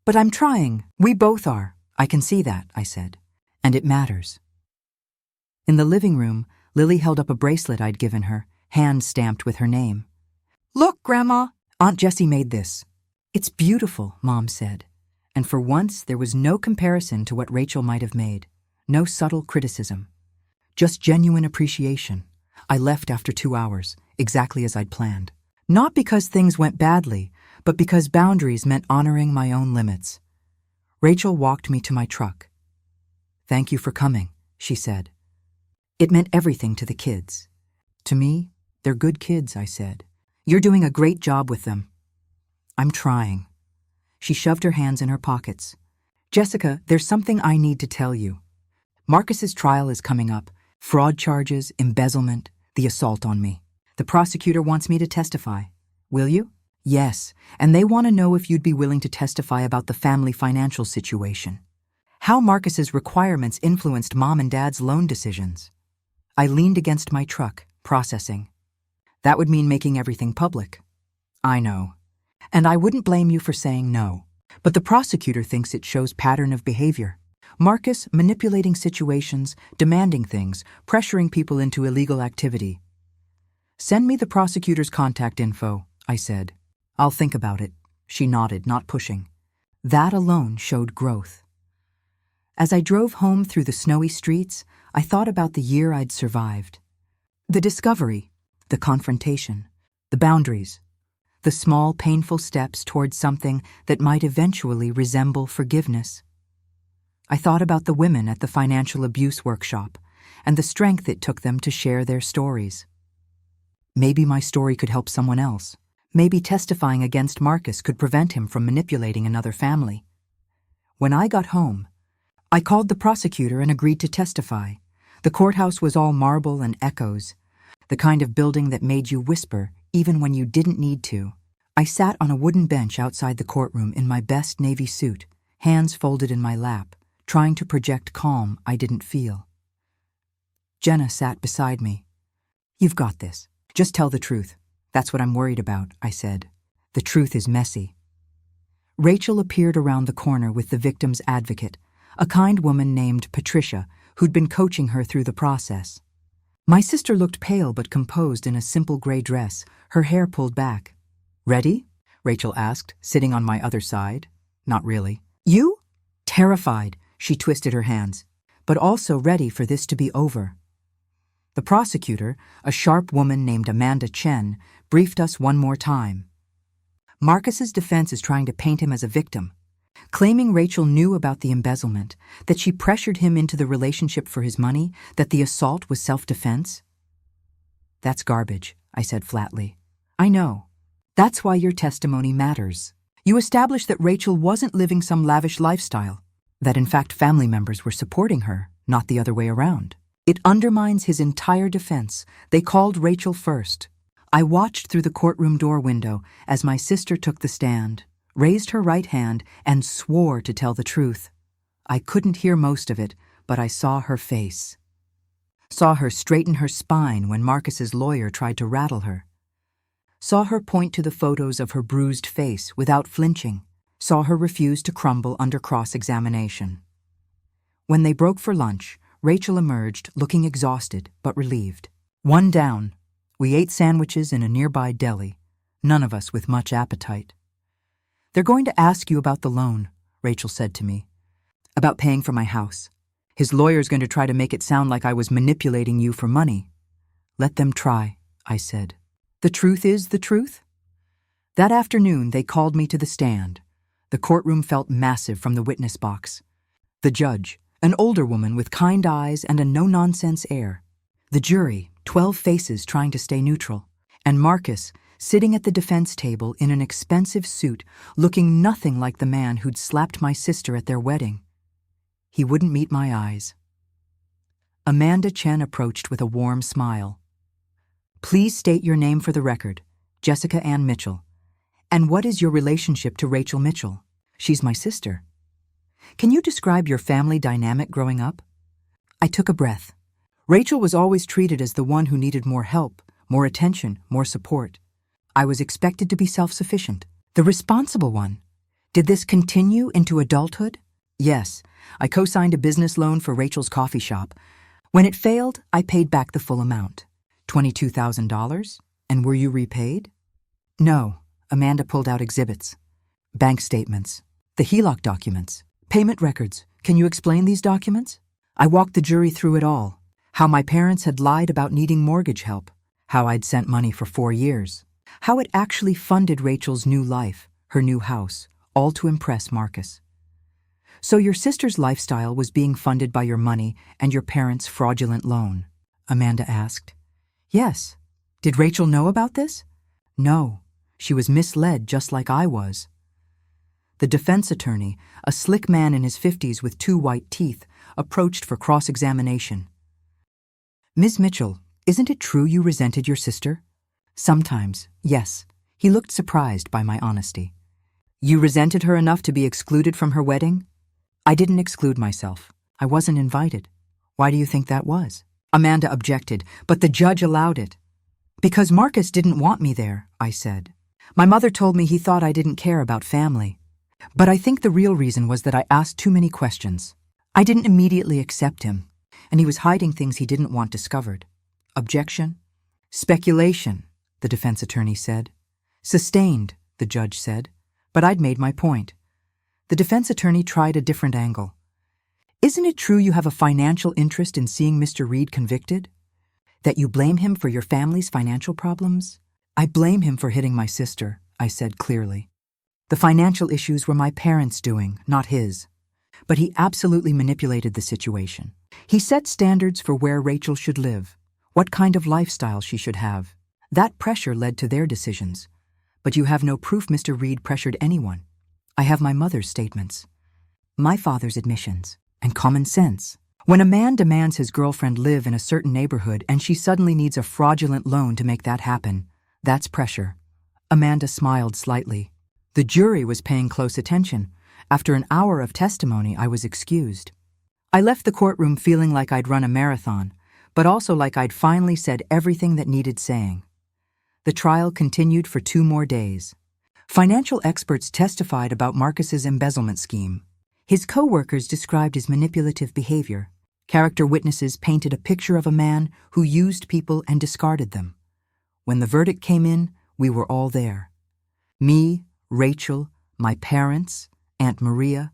"But I'm trying. We both are. I can see that," I said. "And it matters." In the living room, Lily held up a bracelet I'd given her, hand stamped with her name. "Look, Grandma, Aunt Jessie made this." "It's beautiful," Mom said. And for once, there was no comparison to what Rachel might have made. No subtle criticism. Just genuine appreciation. I left after 2 hours, exactly as I'd planned. Not because things went badly, but because boundaries meant honoring my own limits. Rachel walked me to my truck. "Thank you for coming," she said. It meant everything to the kids. "To me, they're good kids," I said. "You're doing a great job with them." "I'm trying." She shoved her hands in her pockets. "Jessica, there's something I need to tell you. Marcus's trial is coming up. Fraud charges, embezzlement, the assault on me. The prosecutor wants me to testify. Will you?" "Yes, and they want to know if you'd be willing to testify about the family financial situation. How Marcus's requirements influenced Mom and Dad's loan decisions." I leaned against my truck, processing. "That would mean making everything public." "I know. And I wouldn't blame you for saying no. But the prosecutor thinks it shows pattern of behavior. Marcus manipulating situations, demanding things, pressuring people into illegal activity." "Send me the prosecutor's contact info," I said. "I'll think about it." She nodded, not pushing. That alone showed growth. As I drove home through the snowy streets, I thought about the year I'd survived. The discovery, the confrontation, the boundaries, the small, painful steps towards something that might eventually resemble forgiveness. I thought about the women at the financial abuse workshop and the strength it took them to share their stories. Maybe my story could help someone else. Maybe testifying against Marcus could prevent him from manipulating another family. When I got home, I called the prosecutor and agreed to testify. The courthouse was all marble and echoes, the kind of building that made you whisper even when you didn't need to. I sat on a wooden bench outside the courtroom in my best navy suit, hands folded in my lap, trying to project calm I didn't feel. Jenna sat beside me. "You've got this. Just tell the truth. That's what I'm worried about," I said. "The truth is messy." Rachel appeared around the corner with the victim's advocate, a kind woman named Patricia, who'd been coaching her through the process. My sister looked pale but composed in a simple gray dress, her hair pulled back. "Ready?" Rachel asked, sitting on my other side. "Not really." "You?" Terrified, she twisted her hands, but also ready for this to be over. The prosecutor, a sharp woman named Amanda Chen, briefed us one more time. "Marcus's defense is trying to paint him as a victim, claiming Rachel knew about the embezzlement, that she pressured him into the relationship for his money, that the assault was self-defense." "That's garbage," I said flatly. "I know. That's why your testimony matters. You established that Rachel wasn't living some lavish lifestyle, that in fact family members were supporting her, not the other way around. It undermines his entire defense. They called Rachel first." I watched through the courtroom door window as my sister took the stand, raised her right hand, and swore to tell the truth. I couldn't hear most of it, but I saw her face. Saw her straighten her spine when Marcus's lawyer tried to rattle her. Saw her point to the photos of her bruised face without flinching. Saw her refuse to crumble under cross-examination. When they broke for lunch, Rachel emerged looking exhausted but relieved. One down. We ate sandwiches in a nearby deli, none of us with much appetite. "They're going to ask you about the loan," Rachel said to me. "About paying for my house. His lawyer's going to try to make it sound like I was manipulating you for money." "Let them try," I said. "The truth is the truth." That afternoon, they called me to the stand. The courtroom felt massive from the witness box. The judge, an older woman with kind eyes and a no-nonsense air. The jury, 12 faces trying to stay neutral. And Marcus, sitting at the defense table in an expensive suit, looking nothing like the man who'd slapped my sister at their wedding. He wouldn't meet my eyes. Amanda Chen approached with a warm smile. "Please state your name for the record, Jessica Ann Mitchell. And what is your relationship to Rachel Mitchell?" "She's my sister." "Can you describe your family dynamic growing up?" I took a breath. Rachel was always treated as the one who needed more help, more attention, more support. I was expected to be self-sufficient, the responsible one. Did this continue into adulthood? Yes, I co-signed a business loan for Rachel's coffee shop. When it failed, I paid back the full amount. $22,000? And were you repaid? No. Amanda pulled out exhibits. Bank statements. The HELOC documents. Payment records. Can you explain these documents? I walked the jury through it all. How my parents had lied about needing mortgage help. How I'd sent money for 4 years. How it actually funded Rachel's new life, her new house, all to impress Marcus. "So your sister's lifestyle was being funded by your money and your parents' fraudulent loan?" Amanda asked. "Yes. Did Rachel know about this?" "No. She was misled just like I was." The defense attorney, a slick man in his 50s with 2 white teeth, approached for cross-examination. "Ms. Mitchell, isn't it true you resented your sister?" "Sometimes, yes." He looked surprised by my honesty. "You resented her enough to be excluded from her wedding?" "I didn't exclude myself. I wasn't invited." "Why do you think that was?" Amanda objected, but the judge allowed it. "Because Marcus didn't want me there," I said. "My mother told me he thought I didn't care about family. But I think the real reason was that I asked too many questions. I didn't immediately accept him, and he was hiding things he didn't want discovered." "Objection?" "Speculation," the defense attorney said. "Sustained," the judge said, but I'd made my point. The defense attorney tried a different angle. "Isn't it true you have a financial interest in seeing Mr. Reed convicted? That you blame him for your family's financial problems?" "I blame him for hitting my sister," I said clearly. "The financial issues were my parents' doing, not his. But he absolutely manipulated the situation. He set standards for where Rachel should live, what kind of lifestyle she should have. That pressure led to their decisions. But you have no proof Mr. Reed pressured anyone." "I have my mother's statements. My father's admissions. And common sense. When a man demands his girlfriend live in a certain neighborhood and she suddenly needs a fraudulent loan to make that happen, that's pressure." Amanda smiled slightly. The jury was paying close attention. After an hour of testimony, I was excused. I left the courtroom feeling like I'd run a marathon, but also like I'd finally said everything that needed saying. The trial continued for 2 more days. Financial experts testified about Marcus's embezzlement scheme. His co-workers described his manipulative behavior. Character witnesses painted a picture of a man who used people and discarded them. When the verdict came in, we were all there. Me, Rachel, my parents, Aunt Maria,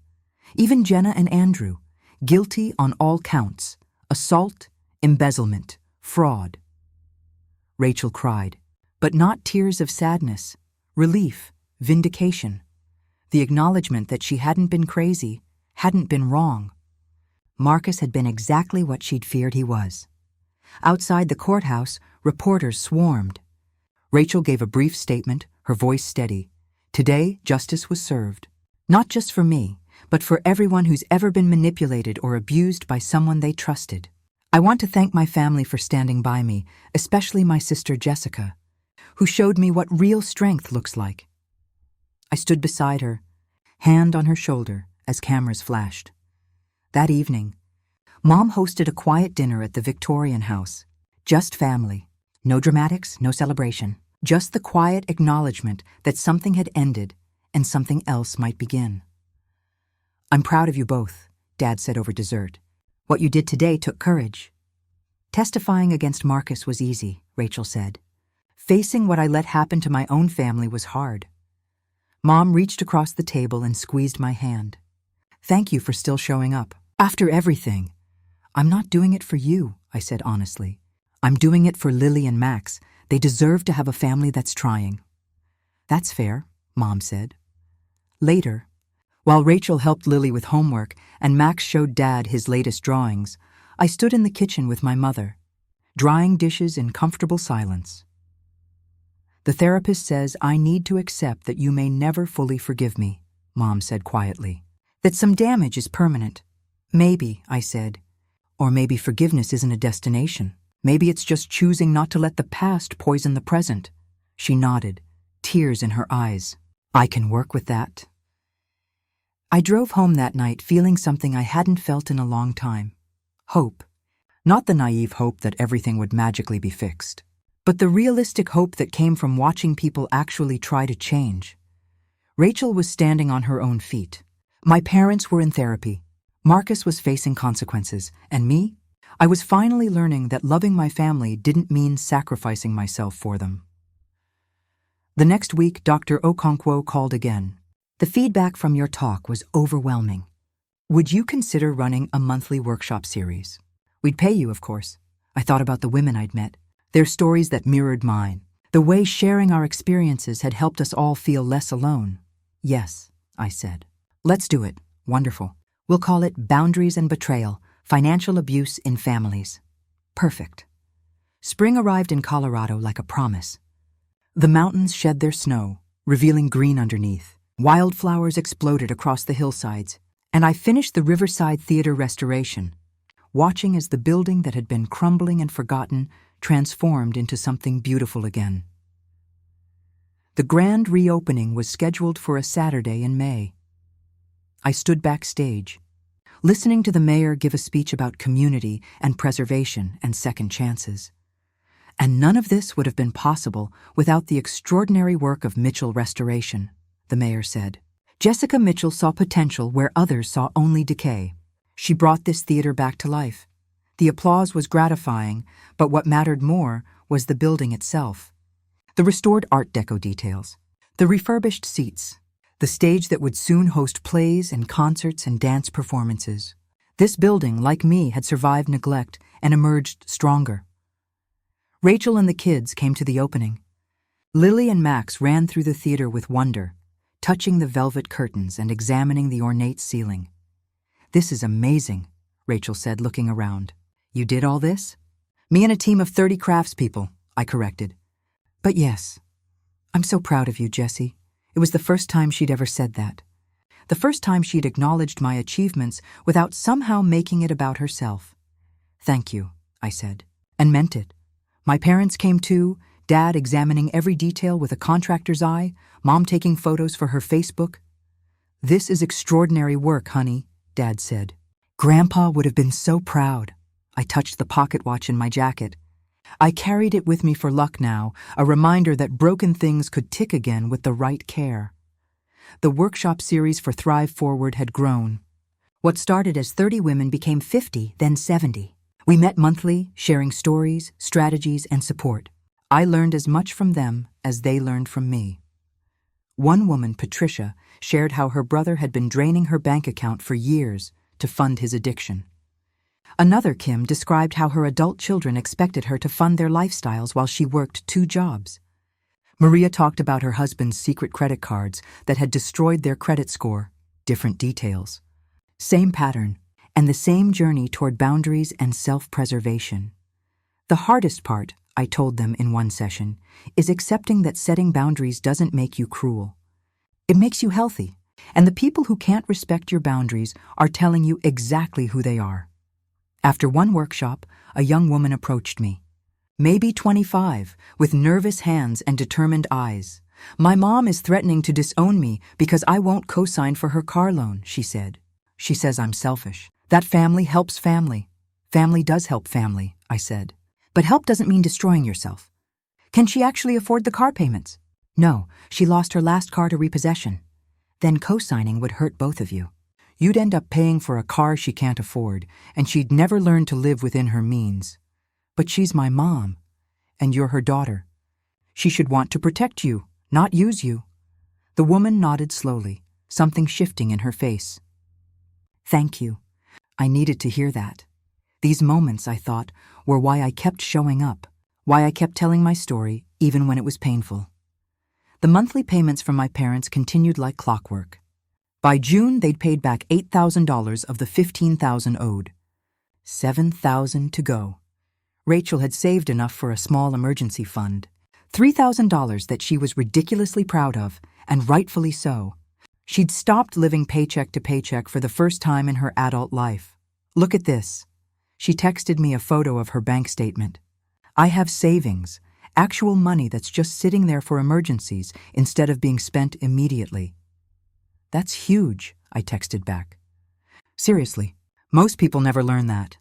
even Jenna and Andrew, guilty on all counts: assault, embezzlement, fraud. Rachel cried, but not tears of sadness, relief, vindication. The acknowledgement that she hadn't been crazy, hadn't been wrong. Marcus had been exactly what she'd feared he was. Outside the courthouse, reporters swarmed. Rachel gave a brief statement, her voice steady. Today, justice was served. Not just for me, but for everyone who's ever been manipulated or abused by someone they trusted. I want to thank my family for standing by me, especially my sister Jessica, who showed me what real strength looks like. I stood beside her, hand on her shoulder, as cameras flashed. That evening, Mom hosted a quiet dinner at the Victorian house. Just family. No dramatics, no celebration. Just the quiet acknowledgement that something had ended and something else might begin. "I'm proud of you both," Dad said over dessert. "What you did today took courage." Testifying against Marcus was easy, Rachel said. Facing what I let happen to my own family was hard. Mom reached across the table and squeezed my hand. Thank you for still showing up. After everything. I'm not doing it for you, I said honestly. I'm doing it for Lily and Max. They deserve to have a family that's trying. That's fair, Mom said. Later, while Rachel helped Lily with homework and Max showed Dad his latest drawings, I stood in the kitchen with my mother, drying dishes in comfortable silence. The therapist says I need to accept that you may never fully forgive me, Mom said quietly. That some damage is permanent. Maybe, I said. Or maybe forgiveness isn't a destination. Maybe it's just choosing not to let the past poison the present. She nodded, tears in her eyes. I can work with that. I drove home that night feeling something I hadn't felt in a long time. Hope. Not the naive hope that everything would magically be fixed, but the realistic hope that came from watching people actually try to change. Rachel was standing on her own feet. My parents were in therapy. Marcus was facing consequences, and me? I was finally learning that loving my family didn't mean sacrificing myself for them. The next week, Dr. Okonkwo called again. The feedback from your talk was overwhelming. Would you consider running a monthly workshop series? We'd pay you, of course. I thought about the women I'd met, their stories that mirrored mine, the way sharing our experiences had helped us all feel less alone. Yes, I said. Let's do it. Wonderful. We'll call it Boundaries and Betrayal, Financial Abuse in Families. Perfect. Spring arrived in Colorado like a promise. The mountains shed their snow, revealing green underneath. Wildflowers exploded across the hillsides, and I finished the Riverside Theater restoration, watching as the building that had been crumbling and forgotten transformed into something beautiful again. The grand reopening was scheduled for a Saturday in May. I stood backstage, listening to the mayor give a speech about community and preservation and second chances. And none of this would have been possible without the extraordinary work of Mitchell Restoration, the mayor said. Jessica Mitchell saw potential where others saw only decay. She brought this theater back to life. The applause was gratifying, but what mattered more was the building itself. The restored Art Deco details, the refurbished seats, the stage that would soon host plays and concerts and dance performances. This building, like me, had survived neglect and emerged stronger. Rachel and the kids came to the opening. Lily and Max ran through the theater with wonder, touching the velvet curtains and examining the ornate ceiling. This is amazing, Rachel said, looking around. You did all this? Me and a team of 30 craftspeople, I corrected. But yes, I'm so proud of you, Jessie. It was the first time she'd ever said that. The first time she'd acknowledged my achievements without somehow making it about herself. Thank you, I said, and meant it. My parents came too, Dad examining every detail with a contractor's eye, Mom taking photos for her Facebook. This is extraordinary work, honey, Dad said. Grandpa would have been so proud. I touched the pocket watch in my jacket. I carried it with me for luck now, a reminder that broken things could tick again with the right care. The workshop series for Thrive Forward had grown. What started as 30 women became 50, then 70. We met monthly, sharing stories, strategies, and support. I learned as much from them as they learned from me. One woman, Patricia, shared how her brother had been draining her bank account for years to fund his addiction. Another, Kim, described how her adult children expected her to fund their lifestyles while she worked 2 jobs. Maria talked about her husband's secret credit cards that had destroyed their credit score. Different details. Same pattern, and the same journey toward boundaries and self-preservation. The hardest part, I told them in one session, is accepting that setting boundaries doesn't make you cruel. It makes you healthy, and the people who can't respect your boundaries are telling you exactly who they are. After one workshop, a young woman approached me. Maybe 25, with nervous hands and determined eyes. My mom is threatening to disown me because I won't co-sign for her car loan, she said. She says I'm selfish. That family helps family. Family does help family, I said. But help doesn't mean destroying yourself. Can she actually afford the car payments? No, she lost her last car to repossession. Then co-signing would hurt both of you. You'd end up paying for a car she can't afford, and she'd never learn to live within her means. But she's my mom, and you're her daughter. She should want to protect you, not use you. The woman nodded slowly, something shifting in her face. Thank you. I needed to hear that. These moments, I thought, were why I kept showing up, why I kept telling my story even when it was painful. The monthly payments from my parents continued like clockwork. By June, they'd paid back $8,000 of the $15,000 owed. $7,000 to go. Rachel had saved enough for a small emergency fund. $3,000 that she was ridiculously proud of, and rightfully so. She'd stopped living paycheck to paycheck for the first time in her adult life. Look at this. She texted me a photo of her bank statement. I have savings, actual money that's just sitting there for emergencies instead of being spent immediately. That's huge, I texted back. Seriously, most people never learn that.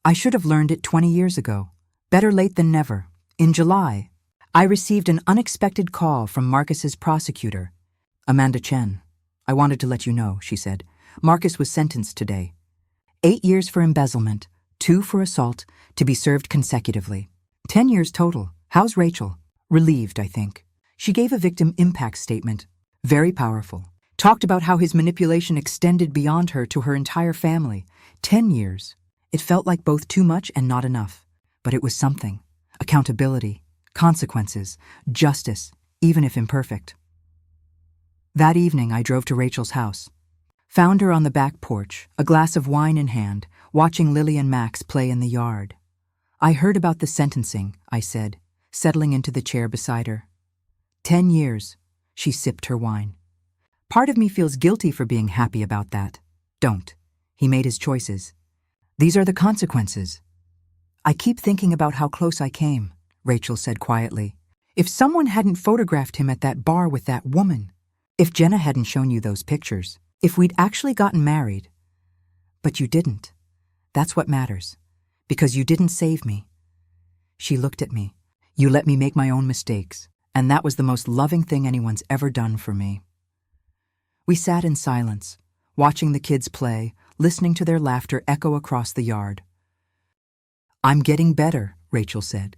I should have learned it 20 years ago. Better late than never. In July, I received an unexpected call from Marcus's prosecutor. Amanda Chen. I wanted to let you know, she said. Marcus was sentenced today. 8 years for embezzlement, 2 for assault, to be served consecutively. 10 years total. How's Rachel? Relieved, I think. She gave a victim impact statement. Very powerful. Talked about how his manipulation extended beyond her to her entire family. 10 years. It felt like both too much and not enough. But it was something. Accountability, consequences, justice, even if imperfect. That evening, I drove to Rachel's house. Found her on the back porch, a glass of wine in hand, watching Lily and Max play in the yard. I heard about the sentencing, I said, settling into the chair beside her. 10 years, she sipped her wine. Part of me feels guilty for being happy about that. Don't. He made his choices. These are the consequences. I keep thinking about how close I came, Rachel said quietly. If someone hadn't photographed him at that bar with that woman, if Jenna hadn't shown you those pictures, if we'd actually gotten married. But you didn't. That's what matters. Because you didn't save me. She looked at me. You let me make my own mistakes, and that was the most loving thing anyone's ever done for me. We sat in silence, watching the kids play, listening to their laughter echo across the yard. I'm getting better, Rachel said,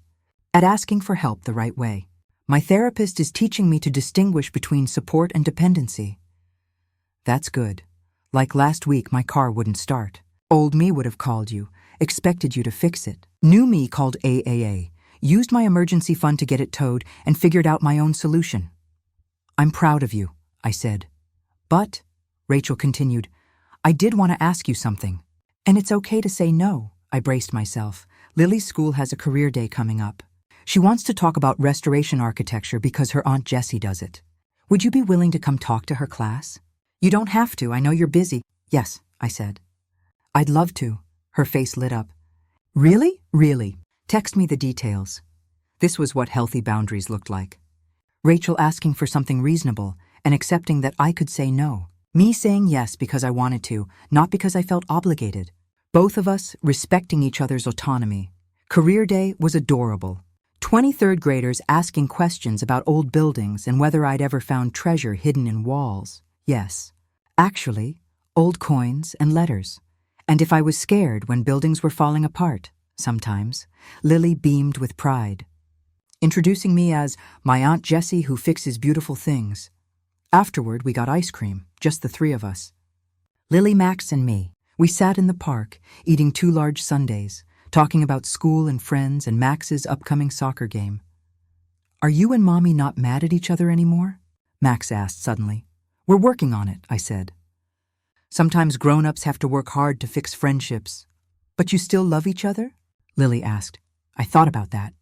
at asking for help the right way. My therapist is teaching me to distinguish between support and dependency. That's good. Like last week, my car wouldn't start. Old me would have called you, expected you to fix it. New me called AAA, used my emergency fund to get it towed, and figured out my own solution. I'm proud of you, I said. But, Rachel continued, I did want to ask you something. And it's okay to say no, I braced myself. Lily's school has a career day coming up. She wants to talk about restoration architecture because her Aunt Jessie does it. Would you be willing to come talk to her class? You don't have to, I know you're busy. Yes, I said. I'd love to. Her face lit up. Really? Really. Text me the details. This was what healthy boundaries looked like. Rachel asking for something reasonable and accepting that I could say no. Me saying yes because I wanted to, not because I felt obligated. Both of us respecting each other's autonomy. Career day was adorable. 23rd graders asking questions about old buildings and whether I'd ever found treasure hidden in walls. Yes. Actually, old coins and letters. And if I was scared when buildings were falling apart, sometimes, Lily beamed with pride. Introducing me as my Aunt Jessie who fixes beautiful things. Afterward, we got ice cream, just the 3 of us. Lily, Max, and me. We sat in the park, eating 2 large sundaes, talking about school and friends and Max's upcoming soccer game. Are you and Mommy not mad at each other anymore? Max asked suddenly. We're working on it, I said. Sometimes grown-ups have to work hard to fix friendships. But you still love each other? Lily asked. I thought about that.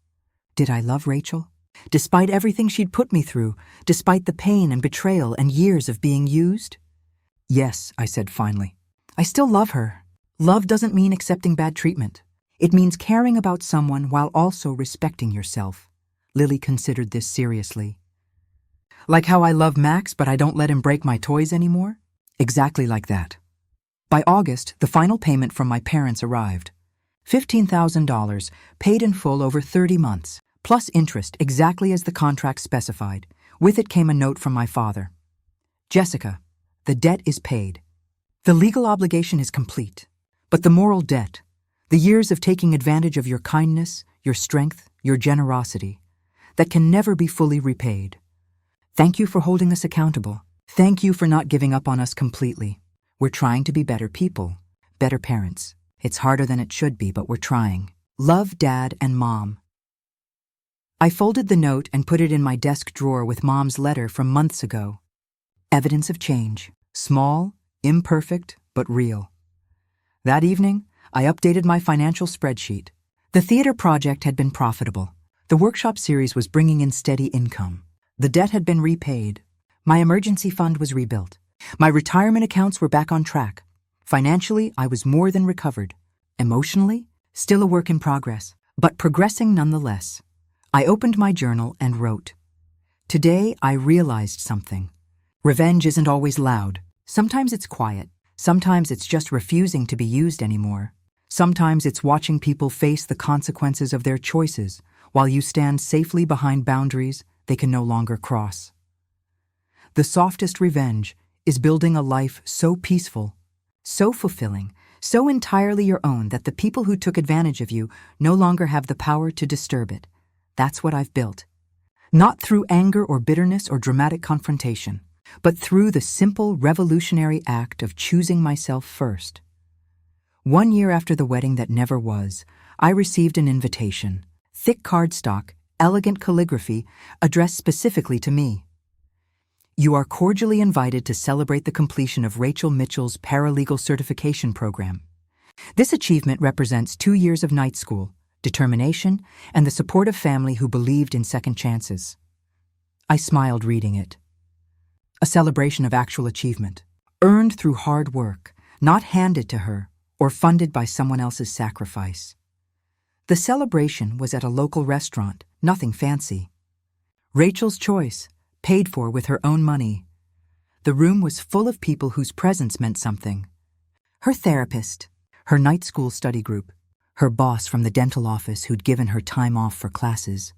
Did I love Rachel? Despite everything she'd put me through, despite the pain and betrayal and years of being used? Yes, I said finally. I still love her. Love doesn't mean accepting bad treatment. It means caring about someone while also respecting yourself. Lily considered this seriously. Like how I love Max, but I don't let him break my toys anymore? Exactly like that. By August, the final payment from my parents arrived. $15,000, paid in full over 30 months, plus interest exactly as the contract specified. With it came a note from my father. Jessica, the debt is paid. The legal obligation is complete, but the moral debt, the years of taking advantage of your kindness, your strength, your generosity, that can never be fully repaid. Thank you for holding us accountable. Thank you for not giving up on us completely. We're trying to be better people, better parents. It's harder than it should be, but we're trying. Love, Dad and Mom. I folded the note and put it in my desk drawer with Mom's letter from months ago. Evidence of change. Small, imperfect, but real. That evening, I updated my financial spreadsheet. The theater project had been profitable. The workshop series was bringing in steady income. The debt had been repaid. My emergency fund was rebuilt. My retirement accounts were back on track. Financially, I was more than recovered. Emotionally, still a work in progress, but progressing nonetheless. I opened my journal and wrote, "Today I realized something. Revenge isn't always loud. Sometimes it's quiet. Sometimes it's just refusing to be used anymore. Sometimes it's watching people face the consequences of their choices while you stand safely behind boundaries they can no longer cross. The softest revenge is building a life so peaceful, so fulfilling, so entirely your own that the people who took advantage of you no longer have the power to disturb it. That's what I've built. Not through anger or bitterness or dramatic confrontation, but through the simple, revolutionary act of choosing myself first." 1 year after the wedding that never was, I received an invitation. Thick cardstock, elegant calligraphy, addressed specifically to me. "You are cordially invited to celebrate the completion of Rachel Mitchell's paralegal certification program. This achievement represents 2 years of night school, determination, and the support of family who believed in second chances." I smiled reading it. A celebration of actual achievement, earned through hard work, not handed to her or funded by someone else's sacrifice. The celebration was at a local restaurant, nothing fancy. Rachel's choice, paid for with her own money. The room was full of people whose presence meant something. Her therapist, her night school study group, her boss from the dental office who'd given her time off for classes,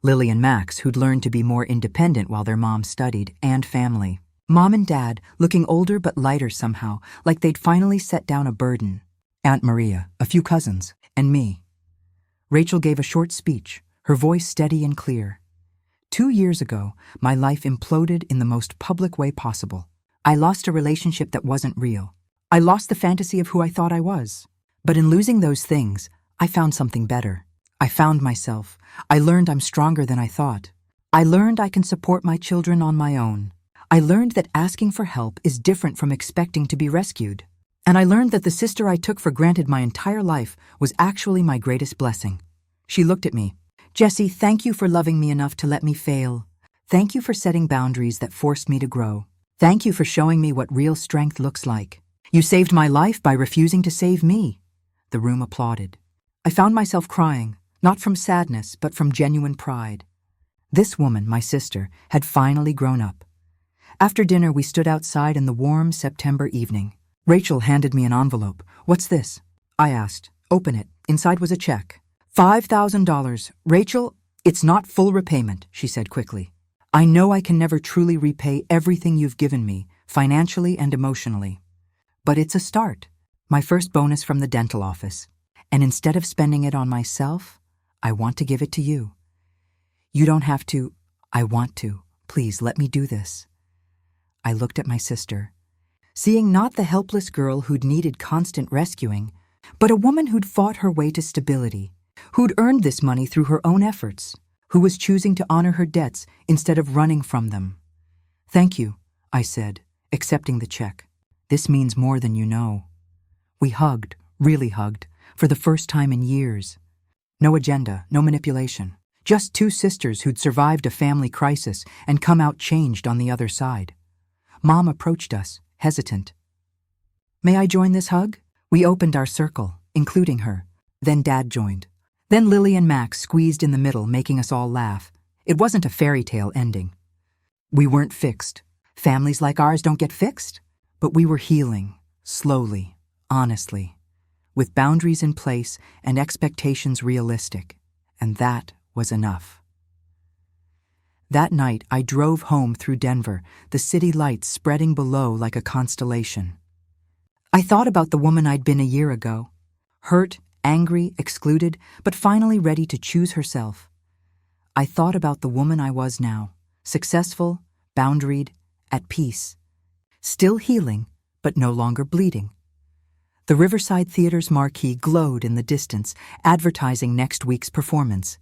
Lily and Max who'd learned to be more independent while their mom studied, and family. Mom and Dad, looking older but lighter somehow, like they'd finally set down a burden. Aunt Maria, a few cousins, and me. Rachel gave a short speech, her voice steady and clear. 2 years ago, my life imploded in the most public way possible. I lost a relationship that wasn't real. I lost the fantasy of who I thought I was. But in losing those things, I found something better. I found myself. I learned I'm stronger than I thought. I learned I can support my children on my own. I learned that asking for help is different from expecting to be rescued. And I learned that the sister I took for granted my entire life was actually my greatest blessing. She looked at me. "Jessie, thank you for loving me enough to let me fail. Thank you for setting boundaries that forced me to grow. Thank you for showing me what real strength looks like. You saved my life by refusing to save me." The room applauded. I found myself crying, not from sadness, but from genuine pride. This woman, my sister, had finally grown up. After dinner, we stood outside in the warm September evening. Rachel handed me an envelope. "What's this?" I asked. "Open it." Inside was a check. $5,000. "Rachel, it's not full repayment," she said quickly. "I know I can never truly repay everything you've given me, financially and emotionally. But it's a start. My first bonus from the dental office. And instead of spending it on myself, I want to give it to you. You don't have to. I want to. Please let me do this." I looked at my sister, seeing not the helpless girl who'd needed constant rescuing, but a woman who'd fought her way to stability, who'd earned this money through her own efforts, who was choosing to honor her debts instead of running from them. "Thank you," I said, accepting the check. "This means more than you know." We hugged, really hugged, for the first time in years. No agenda, no manipulation. Just two sisters who'd survived a family crisis and come out changed on the other side. Mom approached us, hesitant. "May I join this hug?" We opened our circle, including her. Then Dad joined. Then Lily and Max squeezed in the middle, making us all laugh. It wasn't a fairy tale ending. We weren't fixed. Families like ours don't get fixed. But we were healing, slowly, honestly, with boundaries in place and expectations realistic. And that was enough. That night, I drove home through Denver, the city lights spreading below like a constellation. I thought about the woman I'd been a year ago, hurt, angry, excluded, but finally ready to choose herself. I thought about the woman I was now, successful, boundaried, at peace, still healing, but no longer bleeding. The Riverside Theater's marquee glowed in the distance, advertising next week's performance.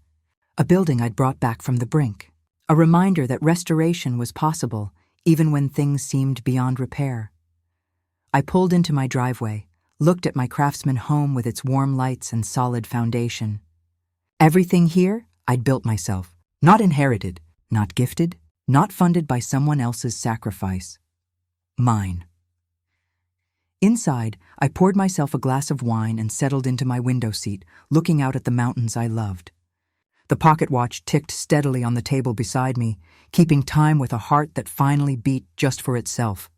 A building I'd brought back from the brink. A reminder that restoration was possible, even when things seemed beyond repair. I pulled into my driveway, looked at my Craftsman home with its warm lights and solid foundation. Everything here I'd built myself, not inherited, not gifted, not funded by someone else's sacrifice. Mine. Inside, I poured myself a glass of wine and settled into my window seat, looking out at the mountains I loved. The pocket watch ticked steadily on the table beside me, keeping time with a heart that finally beat just for itself.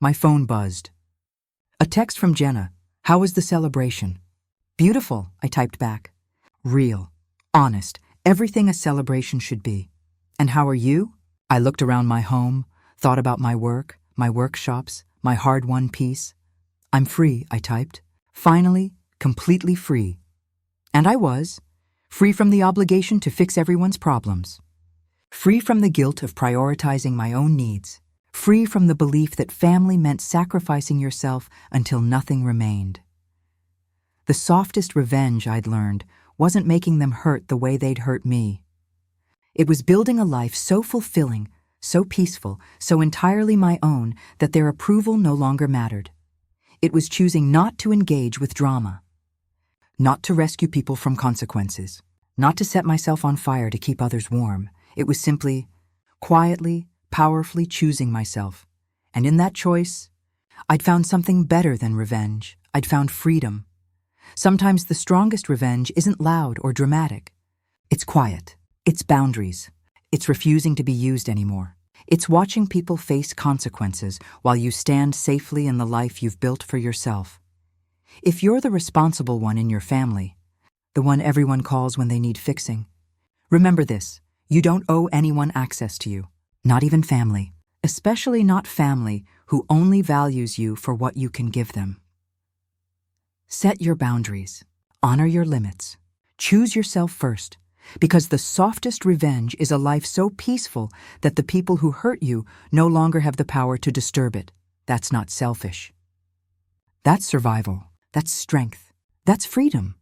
My phone buzzed. A text from Jenna. How was the celebration? Beautiful, I typed back. Real, honest, everything a celebration should be. And how are you? I looked around my home, thought about my work, my workshops, my hard-won peace. I'm free, I typed. Finally, completely free. And I was. Free from the obligation to fix everyone's problems. Free from the guilt of prioritizing my own needs. Free from the belief that family meant sacrificing yourself until nothing remained. The softest revenge, I'd learned, wasn't making them hurt the way they'd hurt me. It was building a life so fulfilling, so peaceful, so entirely my own that their approval no longer mattered. It was choosing not to engage with drama. Not to rescue people from consequences. Not to set myself on fire to keep others warm. It was simply, quietly, powerfully choosing myself. And in that choice, I'd found something better than revenge. I'd found freedom. Sometimes the strongest revenge isn't loud or dramatic. It's quiet. It's boundaries. It's refusing to be used anymore. It's watching people face consequences while you stand safely in the life you've built for yourself. If you're the responsible one in your family, the one everyone calls when they need fixing, remember this: you don't owe anyone access to you, not even family, especially not family who only values you for what you can give them. Set your boundaries, honor your limits, choose yourself first, because the softest revenge is a life so peaceful that the people who hurt you no longer have the power to disturb it. That's not selfish. That's survival. That's strength. That's freedom.